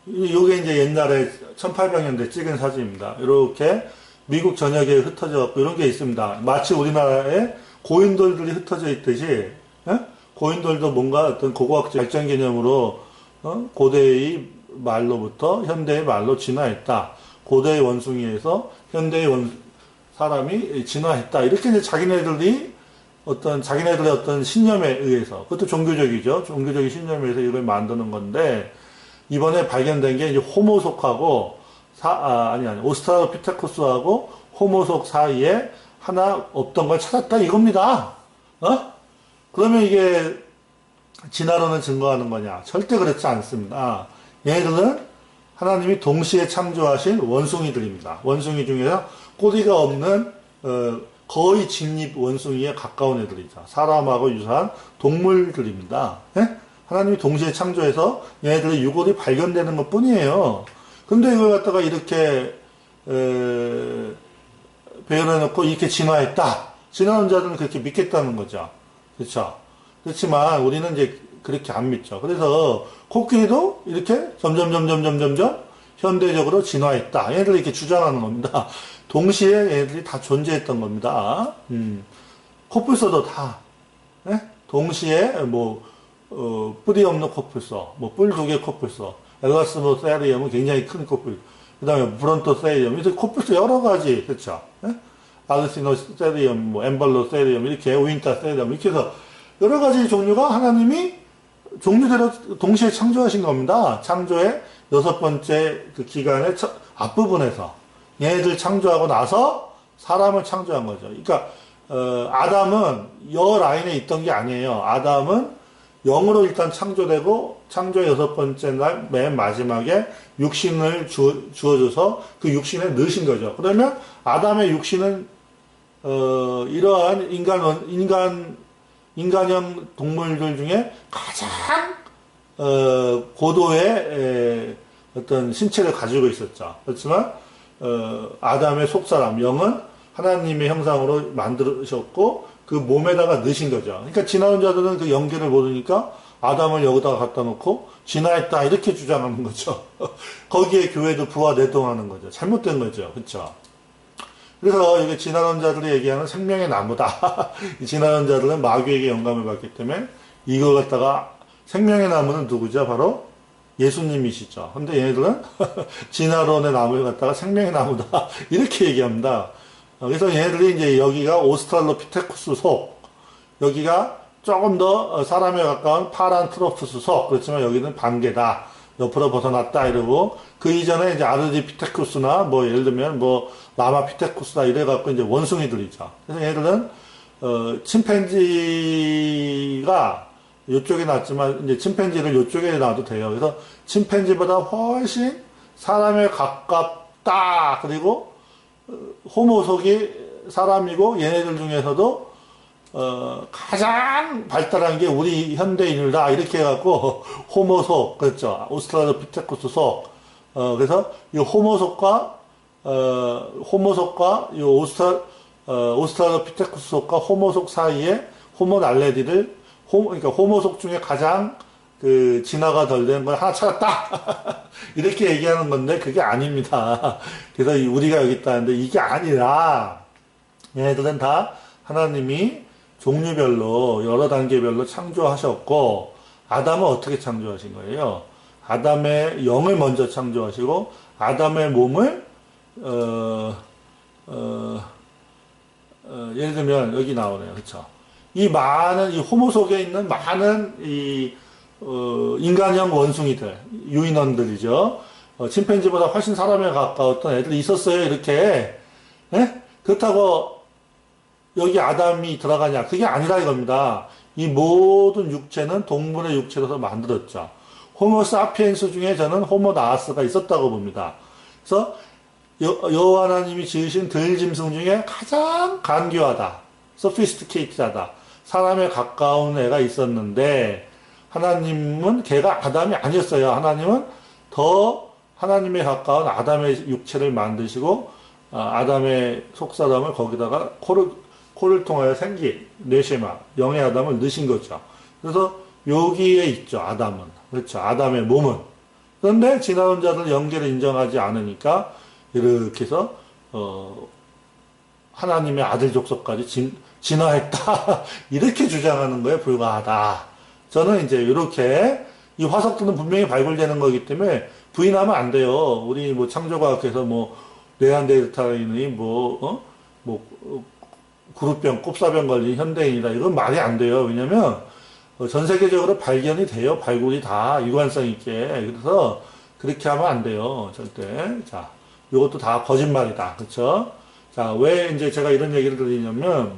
요게 이제 옛날에 1800년대 찍은 사진입니다. 이렇게 미국 전역에 흩어져 갖고 이런 게 있습니다. 마치 우리나라에 고인돌들이 흩어져 있듯이, 예? 고인돌도 뭔가 어떤 고고학적 발전 개념으로, 고대의 말로부터 현대의 말로 진화했다. 고대의 원숭이에서 현대의 사람이 진화했다. 이렇게 이제 자기네들의 어떤 신념에 의해서, 그것도 종교적이죠. 종교적인 신념에 의해서 이걸 만드는 건데, 이번에 발견된 게 이제 호모속하고, 오스트랄로피테쿠스하고 호모속 사이에 하나 없던 걸 찾았다 이겁니다. 그러면 이게 진화론을 증거하는 거냐? 절대 그렇지 않습니다. 얘네들은 하나님이 동시에 창조하신 원숭이들입니다. 원숭이 중에서 꼬리가 없는 거의 직립 원숭이에 가까운 애들이죠. 사람하고 유사한 동물들입니다. 예? 하나님이 동시에 창조해서 얘네들의 유골이 발견되는 것 뿐이에요. 근데 이걸 갖다가 이렇게 배열해놓고 이렇게 진화했다. 진화론 자들은 그렇게 믿겠다는 거죠. 그렇죠? 그렇지만 우리는 이제 그렇게 안 믿죠. 그래서 코끼리도 이렇게 점점 현대적으로 진화했다. 얘네들이 이렇게 주장하는 겁니다. 동시에 얘네들이 다 존재했던 겁니다. 코뿔소도 다, 예? 동시에 뿌리 없는 코뿔소, 뿔 2개 코뿔소, 엘라스모세리엄은 굉장히 큰 코뿔, 그 다음에 브론토세리엄, 이렇게 코뿔소 여러 가지, 그쵸? 예? 아르시노세리엄, 엠발로세리엄, 이렇게, 우인타세리엄, 이렇게 해서 여러 가지 종류가 하나님이 종류대로 동시에 창조하신 겁니다. 창조의 6번째 그 기간의 앞부분에서. 얘네들 창조하고 나서 사람을 창조한 거죠. 그러니까, 아담은 여 라인에 있던 게 아니에요. 아담은 영으로 일단 창조되고, 창조의 6번째 날, 맨 마지막에 육신을 주어줘서 그 육신에 넣으신 거죠. 그러면 아담의 육신은, 이러한 인간형 동물들 중에 가장, 고도의 어떤 신체를 가지고 있었죠. 그렇지만, 아담의 속사람, 영은 하나님의 형상으로 만드셨고, 그 몸에다가 넣으신 거죠. 그러니까 진화론자들은 그 연계를 모르니까 아담을 여기다가 갖다 놓고 진화했다 이렇게 주장하는 거죠. 거기에 교회도 부화내동하는 거죠. 잘못된 거죠. 그렇죠? 그래서 이게 진화론자들이 얘기하는 생명의 나무다. 이 진화론자들은 마귀에게 영감을 받기 때문에 이거 갖다가 생명의 나무는 누구죠? 바로 예수님이시죠. 근데 얘네들은 진화론의 나무를 갖다가 생명의 나무다. 이렇게 얘기합니다. 그래서 얘네들이 이제 여기가 오스트랄로피테쿠스 속, 여기가 조금 더 사람에 가까운 파란트로푸스 속, 그렇지만 여기는 반개다. 옆으로 벗어났다 이러고, 그 이전에 이제 아르디피테쿠스나 예를 들면 라마피테쿠스다 이래갖고 이제 원숭이들이죠. 그래서 얘네들은, 침팬지가 요쪽에 놨지만, 이제 침팬지를 요쪽에 놔도 돼요. 그래서 침팬지보다 훨씬 사람에 가깝다. 그리고 호모속이 사람이고 얘네들 중에서도 가장 발달한 게 우리 현대인이다 이렇게 해갖고 호모속 그렇죠. 오스트랄로피테쿠스 속 그래서 이 호모속과 이 오스트랄로피테쿠스 속과 호모속 사이에 호모날레디를 그러니까 호모속 중에 가장 그 진화가 덜 된 걸 하나 찾았다 이렇게 얘기하는 건데 그게 아닙니다. 그래서 우리가 여기 있다는데 이게 아니라 얘네들은 다 하나님이 종류별로 여러 단계별로 창조하셨고 아담은 어떻게 창조하신 거예요? 아담의 영을 먼저 창조하시고 아담의 몸을 예를 들면 여기 나오네요. 그렇죠? 이 호모 속에 있는 많은 인간형 원숭이들, 유인원들이죠. 침팬지보다 훨씬 사람에 가까웠던 애들이 있었어요, 이렇게. 예? 그렇다고 여기 아담이 들어가냐? 그게 아니라 이겁니다. 이 모든 육체는 동물의 육체로서 만들었죠. 호모 사피엔스 중에 저는 호모 나아스가 있었다고 봅니다. 그래서 여호와 하나님이 지으신 들짐승 중에 가장 간교하다, sophisticated하다, 사람에 가까운 애가 있었는데 하나님은 걔가 아담이 아니었어요. 하나님은 더 하나님에 가까운 아담의 육체를 만드시고 아담의 속사람을 거기다가 코를 통하여 생긴 뇌쉐마, 영의 아담을 넣으신 거죠. 그래서 여기에 있죠, 아담은. 그렇죠, 아담의 몸은. 그런데 지나온 자들 영계를 인정하지 않으니까 이렇게 해서 하나님의 아들 족속까지 진화했다 이렇게 주장하는 거에 불과하다. 저는 이제 이렇게 이 화석들은 분명히 발굴되는 거기 때문에 부인하면 안 돼요. 우리 뭐 창조과학에서 뭐 네안데르탈인이 구루병, 꼽사병 걸린 현대인이다. 이건 말이 안 돼요. 왜냐면 전 세계적으로 발견이 돼요. 발굴이 다 일관성 있게. 그래서 그렇게 하면 안 돼요. 절대. 자, 이것도 다 거짓말이다. 그렇죠? 자, 왜 이제 제가 이런 얘기를 드리냐면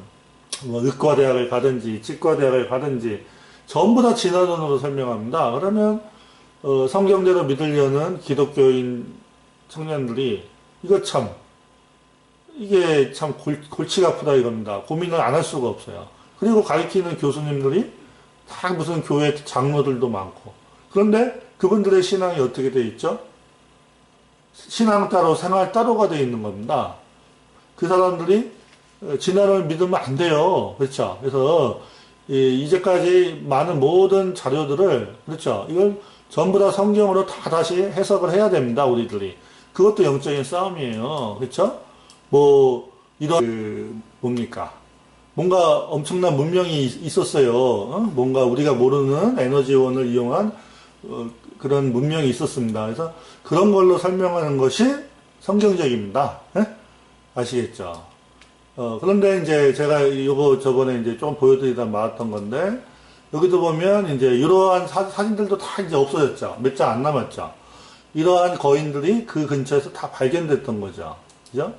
뭐 의과대학을 가든지 치과대학을 가든지 전부 다 진화론으로 설명합니다. 그러면 성경대로 믿으려는 기독교인 청년들이 이게 참 골치가 아프다 이겁니다. 고민을 안 할 수가 없어요. 그리고 가르치는 교수님들이 다 무슨 교회 장로들도 많고. 그런데 그분들의 신앙이 어떻게 돼 있죠? 신앙 따로 생활 따로가 돼 있는 겁니다. 그 사람들이 진화론을 믿으면 안 돼요. 그렇죠? 그래서 이제까지 많은 모든 자료들을, 그렇죠? 이걸 전부 다 성경으로 다 다시 해석을 해야 됩니다. 우리들이. 그것도 영적인 싸움이에요. 그렇죠? 뭡니까? 뭔가 엄청난 문명이 있었어요. 뭔가 우리가 모르는 에너지원을 이용한 그런 문명이 있었습니다. 그래서 그런 걸로 설명하는 것이 성경적입니다. 아시겠죠? 그런데 이제 제가 이거 저번에 이제 조금 보여드리다 말았던 건데, 여기도 보면 이제 이러한 사진들도 다 이제 없어졌죠. 몇 장 안 남았죠. 이러한 거인들이 그 근처에서 다 발견됐던 거죠. 그죠?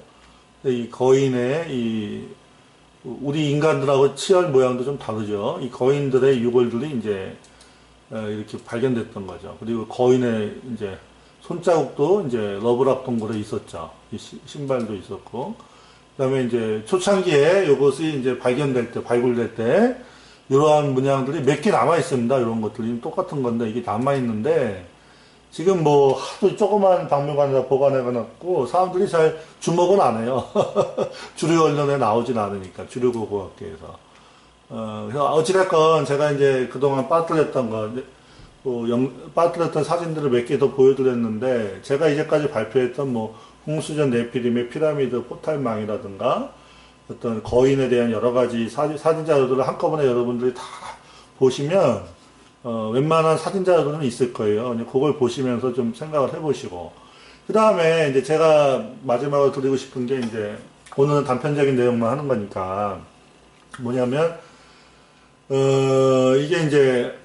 이 거인의 우리 인간들하고 치열 모양도 좀 다르죠. 이 거인들의 유골들이 이제 이렇게 발견됐던 거죠. 그리고 거인의 이제 손자국도 이제 러브락 동굴에 있었죠. 이 신발도 있었고. 그 다음에 이제 초창기에 이것이 이제 발굴될 때, 이러한 문양들이 몇 개 남아 있습니다. 이런 것들이 똑같은 건데, 이게 남아 있는데, 지금 뭐 하도 조그만 박물관에다 보관해놨고, 사람들이 잘 주목은 안 해요. 주류 언론에 나오진 않으니까, 주류고고학계에서. 그래서 어찌됐건 제가 이제 그동안 빠뜨렸던 빠뜨렸던 사진들을 몇 개 더 보여드렸는데, 제가 이제까지 발표했던 홍수전 네피림의 피라미드 포탈망이라든가 어떤 거인에 대한 여러 가지 사진 자료들을 한꺼번에 여러분들이 다 보시면 웬만한 사진 자료들은 있을 거예요. 그걸 보시면서 좀 생각을 해보시고, 그 다음에 이제 제가 마지막으로 드리고 싶은 게, 이제 오늘은 단편적인 내용만 하는 거니까 뭐냐면 이게 이제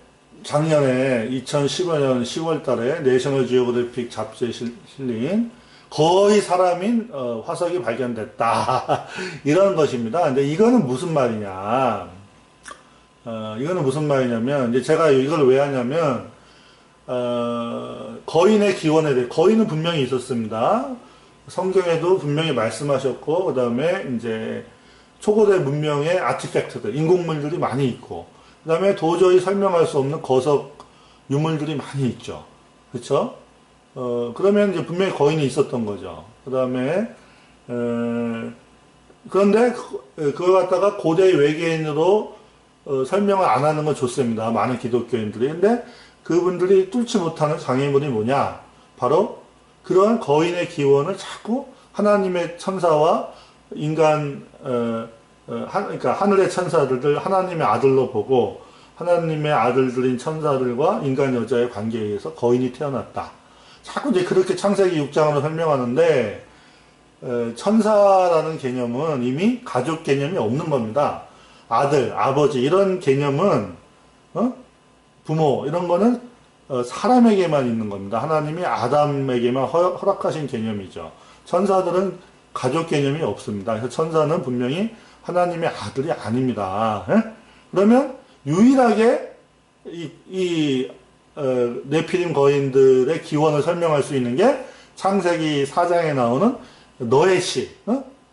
작년에 2015년 10월 달에 내셔널 지오그래픽 잡지에 실린 거의 사람인 화석이 발견됐다. 이런 것입니다. 근데 이거는 무슨 말이냐. 이거는 무슨 말이냐면, 이제 제가 이걸 왜 하냐면, 거인의 기원에 대해, 거인은 분명히 있었습니다. 성경에도 분명히 말씀하셨고, 그 다음에 이제 초고대 문명의 아티팩트들, 인공물들이 많이 있고, 그 다음에 도저히 설명할 수 없는 거석 유물들이 많이 있죠. 그쵸? 그러면 이제 분명히 거인이 있었던 거죠. 그 다음에, 그런데 그걸 갖다가 고대 외계인으로 설명을 안 하는 건 좋습니다. 많은 기독교인들이. 근데 그분들이 뚫지 못하는 장애물이 뭐냐? 바로 그러한 거인의 기원을 자꾸 하나님의 천사와 인간, 그러니까 하늘의 천사들을 하나님의 아들로 보고, 하나님의 아들들인 천사들과 인간 여자의 관계에 의해서 거인이 태어났다. 자꾸 이제 그렇게 창세기 6장으로 설명하는데, 천사라는 개념은 이미 가족 개념이 없는 겁니다. 아들, 아버지, 이런 개념은, 부모 이런 거는 사람에게만 있는 겁니다. 하나님이 아담에게만 허락하신 개념이죠. 천사들은 가족 개념이 없습니다. 그래서 천사는 분명히 하나님의 아들이 아닙니다. 에? 그러면 유일하게 네피림 거인들의 기원을 설명할 수 있는 게 창세기 4장에 나오는 너의 씨,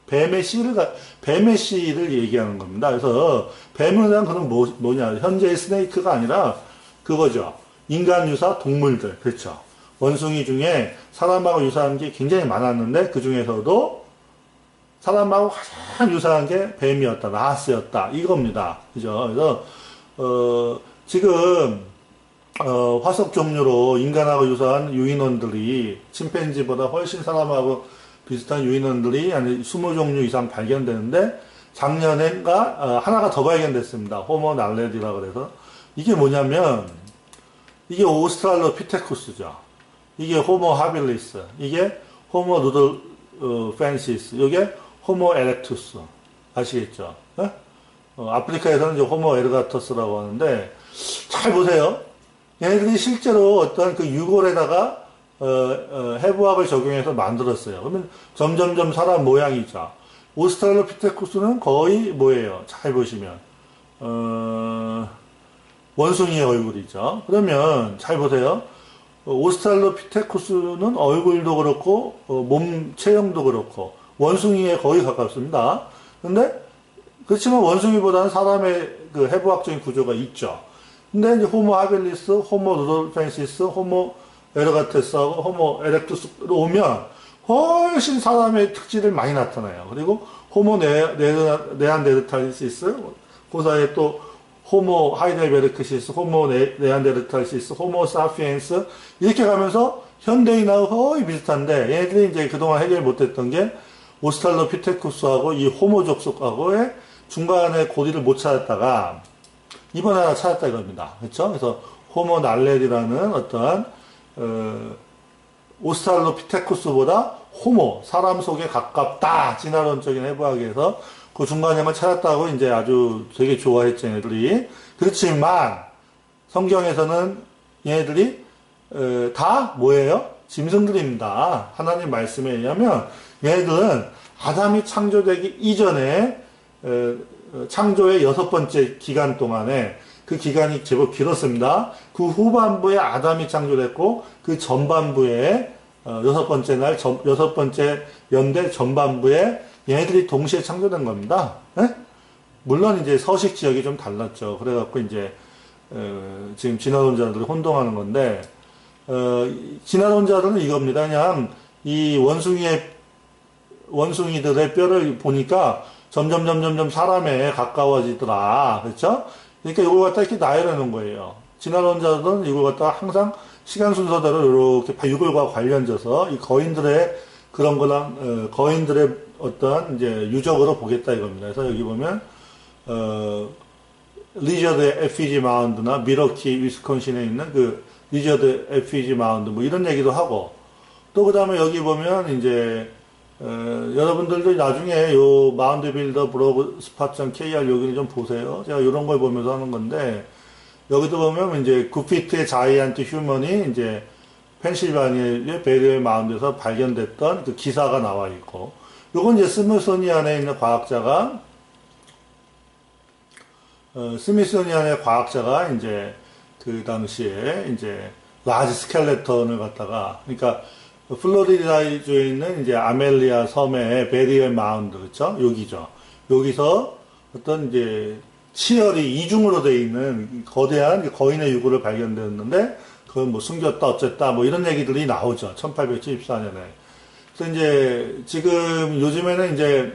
뱀의 씨를 얘기하는 겁니다. 그래서 뱀은 그럼 뭐냐? 현재의 스네이크가 아니라 그거죠. 인간 유사 동물들, 그렇죠. 원숭이 중에 사람하고 유사한 게 굉장히 많았는데 그 중에서도 사람하고 가장 유사한 게 뱀이었다, 라하스였다 이겁니다. 그죠? 그래서 지금 화석 종류로 인간하고 유사한 유인원들이 침팬지보다 훨씬 사람하고 비슷한 유인원들이 한 20종류 이상 발견되는데 작년엔가 하나가 더 발견됐습니다. 호모 날레디라 그래서 이게 뭐냐면 이게 오스트랄로피테쿠스죠. 이게 호모 하빌리스, 이게 호모 누들 펜시스, 이게 호모 에렉투스 아시겠죠? 아프리카에서는 이제 호모 에르가토스라고 하는데 잘 보세요. 얘네들이 실제로 어떤 그 유골에다가 해부학을 적용해서 만들었어요. 그러면 점점점 사람 모양이죠. 오스트랄로피테쿠스는 거의 뭐예요? 잘 보시면 원숭이의 얼굴이죠. 그러면 잘 보세요. 오스트랄로피테쿠스는 얼굴도 그렇고 몸 체형도 그렇고 원숭이에 거의 가깝습니다. 근데 그렇지만 원숭이보다는 사람의 그 해부학적인 구조가 있죠. 근데 이제 호모 하빌리스, 호모 누돌펜시스, 호모 에르가테스하고 호모 에렉투스로 오면 훨씬 사람의 특질을 많이 나타나요. 그리고 호모 네안데르탈시스, 그 사이에 또 호모 하이델베르크시스, 호모 네안데르탈시스, 호모 사피엔스 이렇게 가면서 현대인하고 거의 비슷한데 얘네들이 이제 그동안 해결 못했던 게 오스트랄로피테쿠스하고 이 호모 족속하고의 중간에 고리를 못 찾았다가 이번에 하나 찾았다 이겁니다. 그렇죠? 그래서 호모 날레디라는 어떠한 오스트랄로피테쿠스보다 호모 사람 속에 가깝다 진화론적인 해부학에서 그 중간에만 찾았다고 이제 아주 되게 좋아했죠 얘네들이. 그렇지만 성경에서는 얘네들이 다 뭐예요? 짐승들입니다. 하나님 말씀에 의하면 얘네들은 아담이 창조되기 이전에 창조의 6번째 기간 동안에 그 기간이 제법 길었습니다. 그 후반부에 아담이 창조됐고 그 전반부에 6번째 6번째 연대 전반부에 얘네들이 동시에 창조된 겁니다. 에? 물론 이제 서식 지역이 좀 달랐죠. 그래갖고 이제 지금 진화론자들이 혼동하는 건데 진화론자들은 이겁니다. 그냥 이 원숭이들의 뼈를 보니까 점점 사람에 가까워지더라. 그렇죠? 그러니까 이걸 갖다 이렇게 나열해 놓은 거예요. 진화론자들은 이걸 갖다 항상 시간 순서대로 이렇게 유골과 관련져서 이 거인들의 그런 거랑 거인들의 어떤 이제 유적으로 보겠다 이겁니다. 그래서 여기 보면 리저드 에피지 마운드나 미러키 위스콘신에 있는 그 리저드 에피지 마운드 뭐 이런 얘기도 하고 또 그다음에 여기 보면 이제 여러분들도 나중에 요 마운드 빌더 브로그 스팟.kr 여기를 좀 보세요. 제가 이런 걸 보면서 하는 건데 여기도 보면 이제 구피트의 자이언트 휴먼이 이제 펜실바니아의 베리얼 마운드에서 발견됐던 그 기사가 나와 있고 요건 이제 스미소니안에 있는 과학자가 스미소니안의 과학자가 이제 그 당시에 이제 라지 스켈레톤을 갖다가 그러니까 플로리다주에 있는 이제 아멜리아 섬의 베리얼 마운드 그렇죠? 여기죠. 여기서 어떤 이제 치열이 이중으로 되어 있는 거대한 거인의 유골을 발견되었는데 그건 뭐 숨겼다 어쨌다 뭐 이런 얘기들이 나오죠. 1874년에. 그래서 이제 지금 요즘에는 이제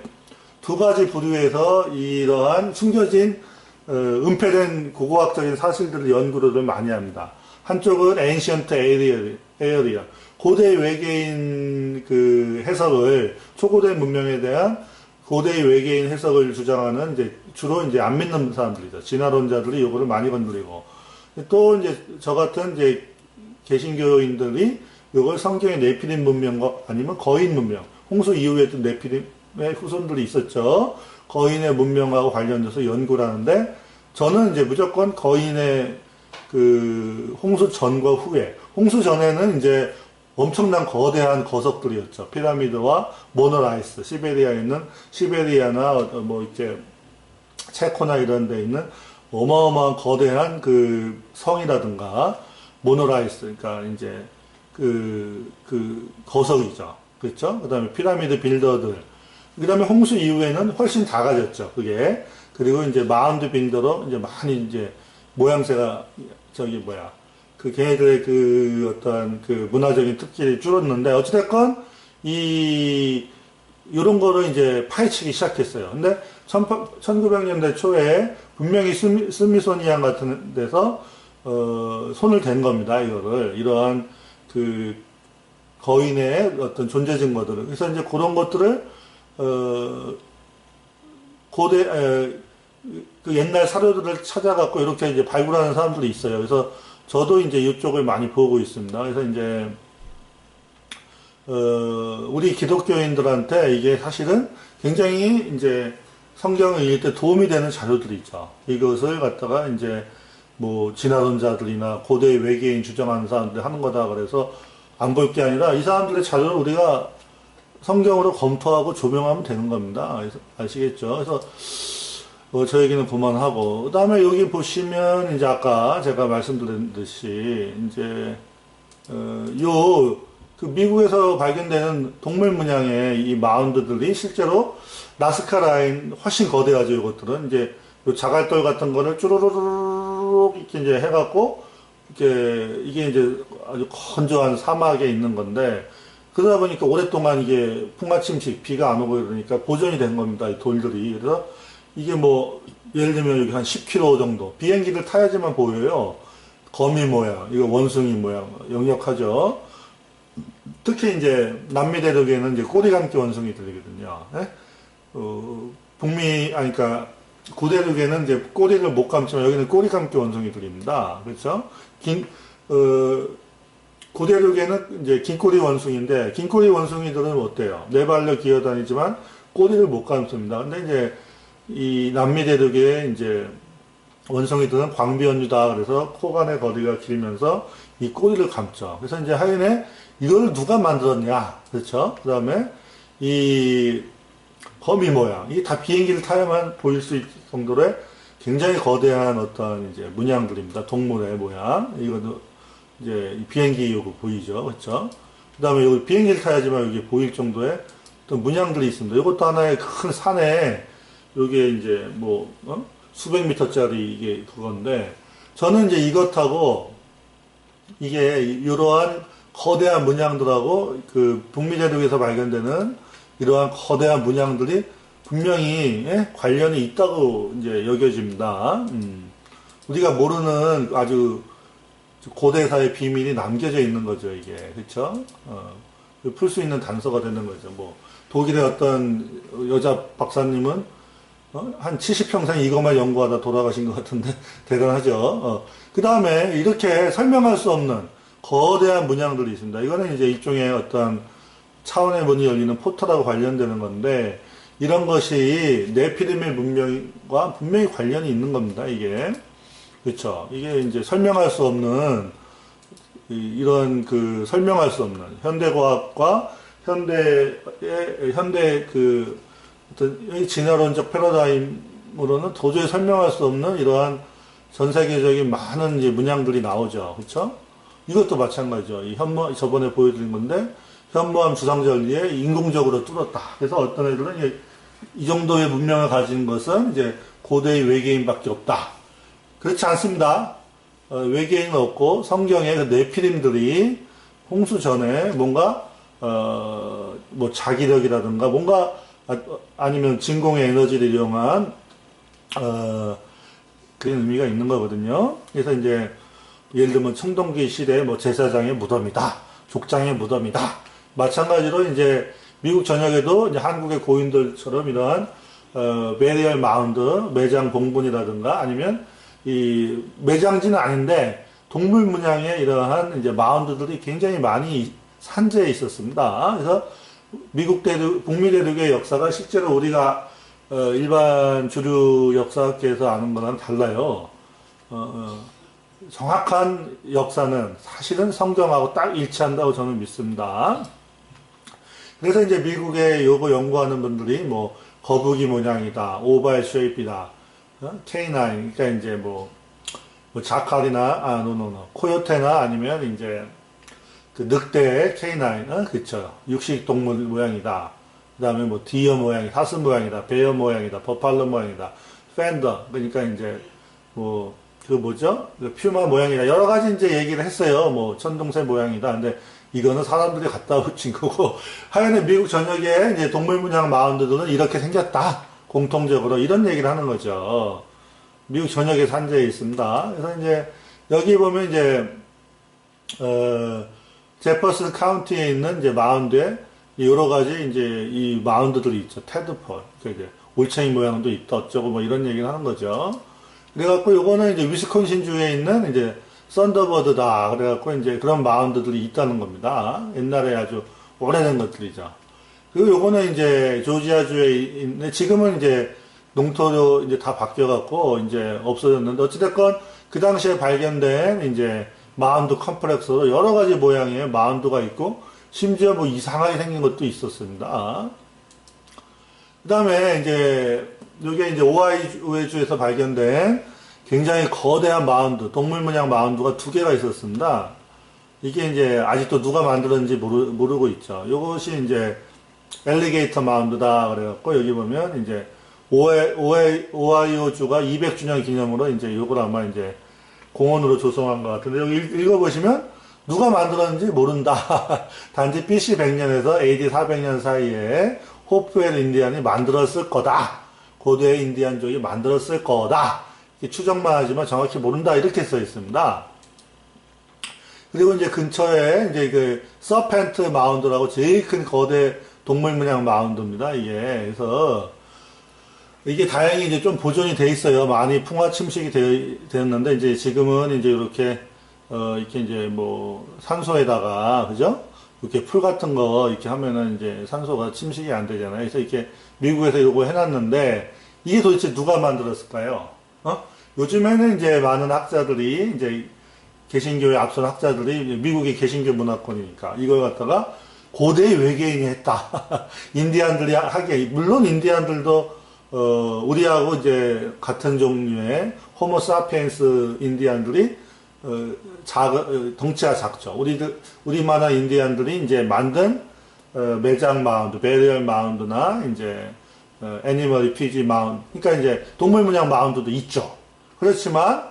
두 가지 부류에서 이러한 숨겨진 은폐된 고고학적인 사실들을 연구를 많이 합니다. 한쪽은 Ancient Area, 고대 외계인 그 해석을 초고대 문명에 대한 고대 외계인 해석을 주장하는 이제 주로 이제 안 믿는 사람들이죠. 진화론자들이 이거를 많이 건드리고 또 이제 저 같은 이제 개신교인들이 이걸 성경의 네피림 문명과 아니면 거인 문명, 홍수 이후에도 네피림의 후손들이 있었죠. 거인의 문명하고 관련돼서 연구를 하는데 저는 이제 무조건 거인의 그 홍수 전과 후에, 홍수 전에는 이제 엄청난 거대한 거석들이었죠. 피라미드와 모노라이스, 시베리아에 있는 시베리아나 뭐 이렇게 체코나 이런 데 있는 어마어마한 거대한 그 성이라든가 모노라이스, 그러니까 이제 그 거석이죠. 그렇죠? 그 다음에 피라미드 빌더들. 그 다음에 홍수 이후에는 훨씬 작아졌죠. 그게. 그리고 이제 마운드 빌더로 이제 많이 이제 모양새가 그 걔네들의 그 어떤 그 문화적인 특질이 줄었는데 어찌됐건 요런 거를 이제 파헤치기 시작했어요. 근데 1900년대 초에 분명히 스미소니안 같은 데서 손을 댄 겁니다. 이러한 그 거인의 어떤 존재 증거들을. 그래서 이제 그런 것들을 그 옛날 사료들을 찾아갖고 이렇게 이제 발굴하는 사람들이 있어요. 그래서 저도 이제 이쪽을 많이 보고 있습니다. 그래서 이제 우리 기독교인들한테 이게 사실은 굉장히 이제 성경을 읽을 때 도움이 되는 자료들이죠. 이것을 갖다가 이제 뭐 진화론자들이나 고대 외계인 주장하는 사람들이 하는 거다 그래서 안 볼 게 아니라 이 사람들의 자료를 우리가 성경으로 검토하고 조명하면 되는 겁니다. 아시겠죠? 그래서 저 얘기는 그만하고, 그 다음에 여기 보시면, 이제 아까 제가 말씀드렸듯이, 이제, 그 미국에서 발견되는 동물 문양의 이 마운드들이 실제로 나스카 라인 훨씬 거대하죠, 이것들은. 이제, 요 자갈돌 같은 거를 쭈루루룩 이렇게 이제 해갖고, 이게 이제 아주 건조한 사막에 있는 건데, 그러다 보니까 오랫동안 이게 풍마침식, 비가 안 오고 이러니까 보존이 된 겁니다, 이 돌들이. 그래서, 이게 뭐 예를 들면 여기 한 10km 정도 비행기를 타야지만 보여요. 거미 모양, 이거 원숭이 모양 역력하죠. 특히 이제 남미 대륙에는 이제 꼬리감기 원숭이들이거든요. 예? 그러니까 구대륙에는 이제 꼬리를 못 감지만 여기는 꼬리감기 원숭이들입니다. 그렇죠? 구대륙에는 이제 긴꼬리 원숭이인데 긴꼬리 원숭이들은 어때요? 네 발로 기어다니지만 꼬리를 못 감습니다. 근데 이제 이 남미 대륙의 이제 원숭이들은 광비원유다. 그래서 코간의 거리가 길면서 이 꼬리를 감죠. 그래서 이제 하연에 이걸 누가 만들었냐. 그렇죠? 그 다음에 이 거미 모양. 이게 다 비행기를 타야만 보일 수 있을 정도의 굉장히 거대한 어떤 이제 문양들입니다. 동물의 모양. 이것도 이제 비행기 요거 보이죠. 그렇죠? 그 다음에 여기 비행기를 타야지만 여기 보일 정도의 어떤 문양들이 있습니다. 이것도 하나의 큰 산에 요게 이제 뭐 수백 미터짜리 이게 그건데 저는 이제 이것하고 이게 이러한 거대한 문양들하고 그 북미 대륙에서 발견되는 이러한 거대한 문양들이 분명히 관련이 있다고 이제 여겨집니다. 우리가 모르는 아주 고대사의 비밀이 남겨져 있는 거죠, 이게. 그쵸? 풀 수 있는 단서가 되는 거죠. 뭐 독일의 어떤 여자 박사님은 한 70평생 이것만 연구하다 돌아가신 것 같은데, 대단하죠. 그 다음에 이렇게 설명할 수 없는 거대한 문양들이 있습니다. 이거는 이제 일종의 어떤 차원의 문이 열리는 포털하고 관련되는 건데, 이런 것이 네피림의 문명과 분명히 관련이 있는 겁니다, 이게. 그렇죠. 이게 이제 설명할 수 없는, 이런 그 설명할 수 없는 현대과학과 현대 그 어떤 진화론적 패러다임으로는 도저히 설명할 수 없는 이러한 전 세계적인 많은 이제 문양들이 나오죠. 그렇죠? 이것도 마찬가지죠. 이 저번에 보여드린 건데 현무암 주상절리에 인공적으로 뚫었다. 그래서 어떤 애들은 이 정도의 문명을 가진 것은 이제 고대의 외계인밖에 없다. 그렇지 않습니다. 외계인은 없고 성경의 그 네피림들이 홍수 전에 뭔가 뭐 자기력이라든가 뭔가 아니면 진공의 에너지를 이용한 그런 의미가 있는 거거든요. 그래서 이제 예를 들면 청동기 시대 뭐 제사장의 무덤이다, 족장의 무덤이다. 마찬가지로 이제 미국 전역에도 이제 한국의 고인들처럼 이러한 베리얼 마운드, 매장 봉분이라든가 아니면 이 매장지는 아닌데 동물 문양의 이러한 이제 마운드들이 굉장히 많이 산재해 있었습니다. 그래서 미국 대륙, 북미 대륙의 역사가 실제로 우리가 일반 주류 역사학계에서 아는 거랑 달라요. 정확한 역사는 사실은 성경하고 딱 일치한다고 저는 믿습니다. 그래서 이제 미국의 요거 연구하는 분들이 뭐 거북이 모양이다, 오발 쉐입이다, K9, 그러니까 이제 뭐 자칼이나 코요테나 아니면 이제 그 늑대의 K9, 그쵸, 육식 동물 모양이다. 그 다음에 뭐 디어 모양이, 사슴 모양이다, 베어 모양이다, 버팔로 모양이다, 팬더, 그러니까 이제 뭐 그 뭐죠? 그 퓨마 모양이다. 여러 가지 이제 얘기를 했어요. 뭐 천둥새 모양이다. 근데 이거는 사람들이 갖다 붙인 거고, 하여튼 미국 전역에 이제 동물 문양 마운드들은 이렇게 생겼다. 공통적으로 이런 얘기를 하는 거죠. 미국 전역에 산재해 있습니다. 그래서 이제 여기 보면 이제 제퍼슨 카운티에 있는 이제 마운드에 여러 가지 이제 이 마운드들이 있죠. 테드펄, 그러니까 이제 올챙이 모양도 있다, 어쩌고 뭐 이런 얘기를 하는 거죠. 그래갖고 요거는 이제 위스콘신 주에 있는 이제 썬더버드다. 그래갖고 이제 그런 마운드들이 있다는 겁니다. 옛날에 아주 오래된 것들이죠. 그리고 요거는 이제 조지아주에 있는, 지금은 이제 농토로 이제 다 바뀌어갖고 이제 없어졌는데, 어찌됐건 그 당시에 발견된 이제 마운드 컴플렉스로 여러 가지 모양의 마운드가 있고, 심지어 뭐 이상하게 생긴 것도 있었습니다. 그 다음에 이제 이게 이제 오하이오주에서 발견된 굉장히 거대한 마운드, 동물 문양 마운드가 2개가 있었습니다. 이게 이제 아직도 누가 만들었는지 모르고 있죠. 이것이 이제 엘리게이터 마운드다. 그래갖고 여기 보면 이제 오하이오주가 200주년 기념으로 이제 요걸 아마 이제 공원으로 조성한 것 같은데, 여기 읽어보시면 누가 만들었는지 모른다. 단지 BC 100년에서 AD 400년 사이에 호프웰 인디안이 만들었을 거다. 고대 인디안족이 만들었을 거다. 추정만 하지만 정확히 모른다. 이렇게 써 있습니다. 그리고 이제 근처에 이제 그 서펜트 마운드라고 제일 큰 거대 동물 문양 마운드입니다. 이게. 그래서 이게 다행히 이제 좀 보존이 돼 있어요. 많이 풍화 침식이 되었는데, 이제 지금은 이제 이렇게 이제 뭐 산소에다가, 그죠? 이렇게 풀 같은 거 이렇게 하면은 이제 산소가 침식이 안 되잖아요. 그래서 이렇게 미국에서 이거 해놨는데, 이게 도대체 누가 만들었을까요? 요즘에는 이제 많은 학자들이, 이제 개신교의 앞선 학자들이, 미국의 개신교 문화권이니까 이걸 갖다가 고대 외계인이 했다. 인디안들이 하기에, 물론 인디안들도 우리하고 이제 같은 종류의 호모 사피엔스 인디안들이 덩치가 작죠. 우리만한 인디안들이 이제 만든 매장 마운드, 베리얼 마운드나 이제 애니멀 리피지 마운드, 그러니까 이제 동물 문양 마운드도 있죠. 그렇지만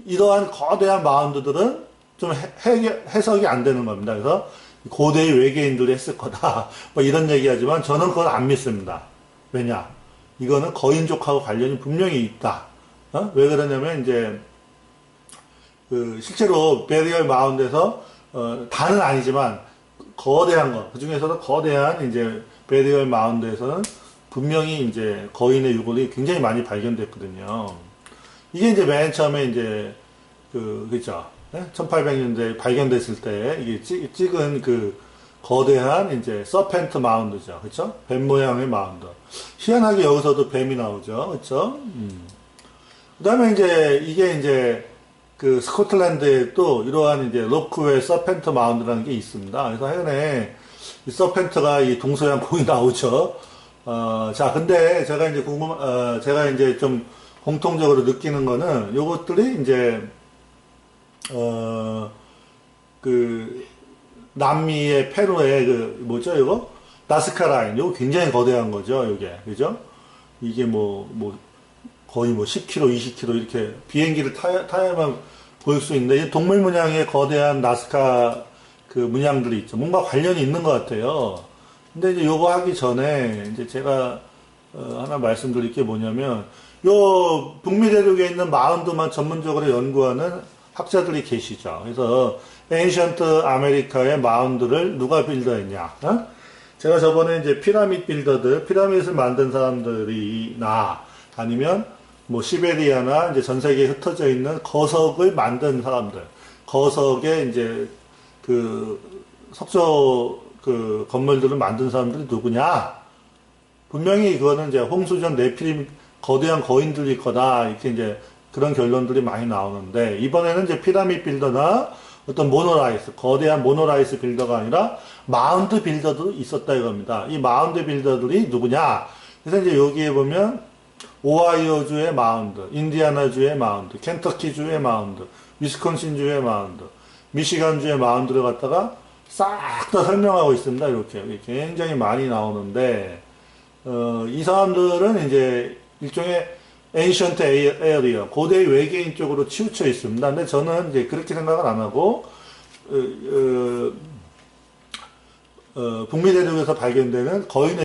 이러한 거대한 마운드들은 좀 해석이 안 되는 겁니다. 그래서 고대의 외계인들이 했을 거다. 뭐 이런 얘기하지만 저는 그건 안 믿습니다. 왜냐? 이거는 거인족하고 관련이 분명히 있다. 왜 그러냐면 이제 실제로 베리얼 마운드에서 다는 아니지만 거대한 거, 그 중에서도 거대한 이제 베리얼 마운드에서는 분명히 이제 거인의 유골이 굉장히 많이 발견됐거든요. 이게 이제 맨 처음에 이제 그죠? 1800년대에 발견됐을 때 이게 찍은 그 거대한 이제 서펜트 마운드죠. 그쵸? 뱀 모양의 마운드. 희한하게 여기서도 뱀이 나오죠. 그쵸? 그 다음에 이제 이게 이제 그 스코틀랜드에 또 이러한 이제 로크웰 서펜트 마운드라는 게 있습니다. 그래서 하여간에 이 서펜트가 이 동서양 공이 나오죠. 자, 근데 제가 이제 제가 이제 좀 공통적으로 느끼는 거는 요것들이 이제 남미의 페루의 뭐죠, 이거? 나스카 라인. 이거 굉장히 거대한 거죠, 이게. 그죠? 이게 거의 10km, 20km 이렇게 비행기를 타야만 볼 수 있는데, 동물 문양의 거대한 나스카 그 문양들이 있죠. 뭔가 관련이 있는 것 같아요. 근데 이제 요거 하기 전에, 이제 제가, 하나 말씀드릴 게 뭐냐면, 요 북미 대륙에 있는 마운드만 전문적으로 연구하는 학자들이 계시죠. 그래서 엔션트 아메리카의 마운드를 누가 빌더했냐? 제가 저번에 이제 피라밋을 만든 사람들이나 아니면 뭐 시베리아나 이제 전 세계에 흩어져 있는 거석을 만든 사람들, 거석의 이제 그 석조 그 건물들을 만든 사람들이 누구냐? 분명히 그거는 이제 홍수전 네피림 거대한 거인들일 거다 이렇게 이제 그런 결론들이 많이 나오는데, 이번에는 이제 피라미드 빌더나 어떤 모노라이스, 거대한 모노라이스 빌더가 아니라 마운드 빌더도 있었다 이겁니다. 이 마운드 빌더들이 누구냐? 그래서 이제 여기에 보면 오하이오주의 마운드, 인디아나주의 마운드, 켄터키주의 마운드, 위스콘신주의 마운드, 미시간주의 마운드를 갖다가 싹 다 설명하고 있습니다. 이렇게 굉장히 많이 나오는데, 이 사람들은 이제 일종의 ancient area, 고대 외계인 쪽으로 치우쳐 있습니다. 근데 저는 이제 그렇게 생각을 안 하고, 북미 대륙에서 발견되는 거인의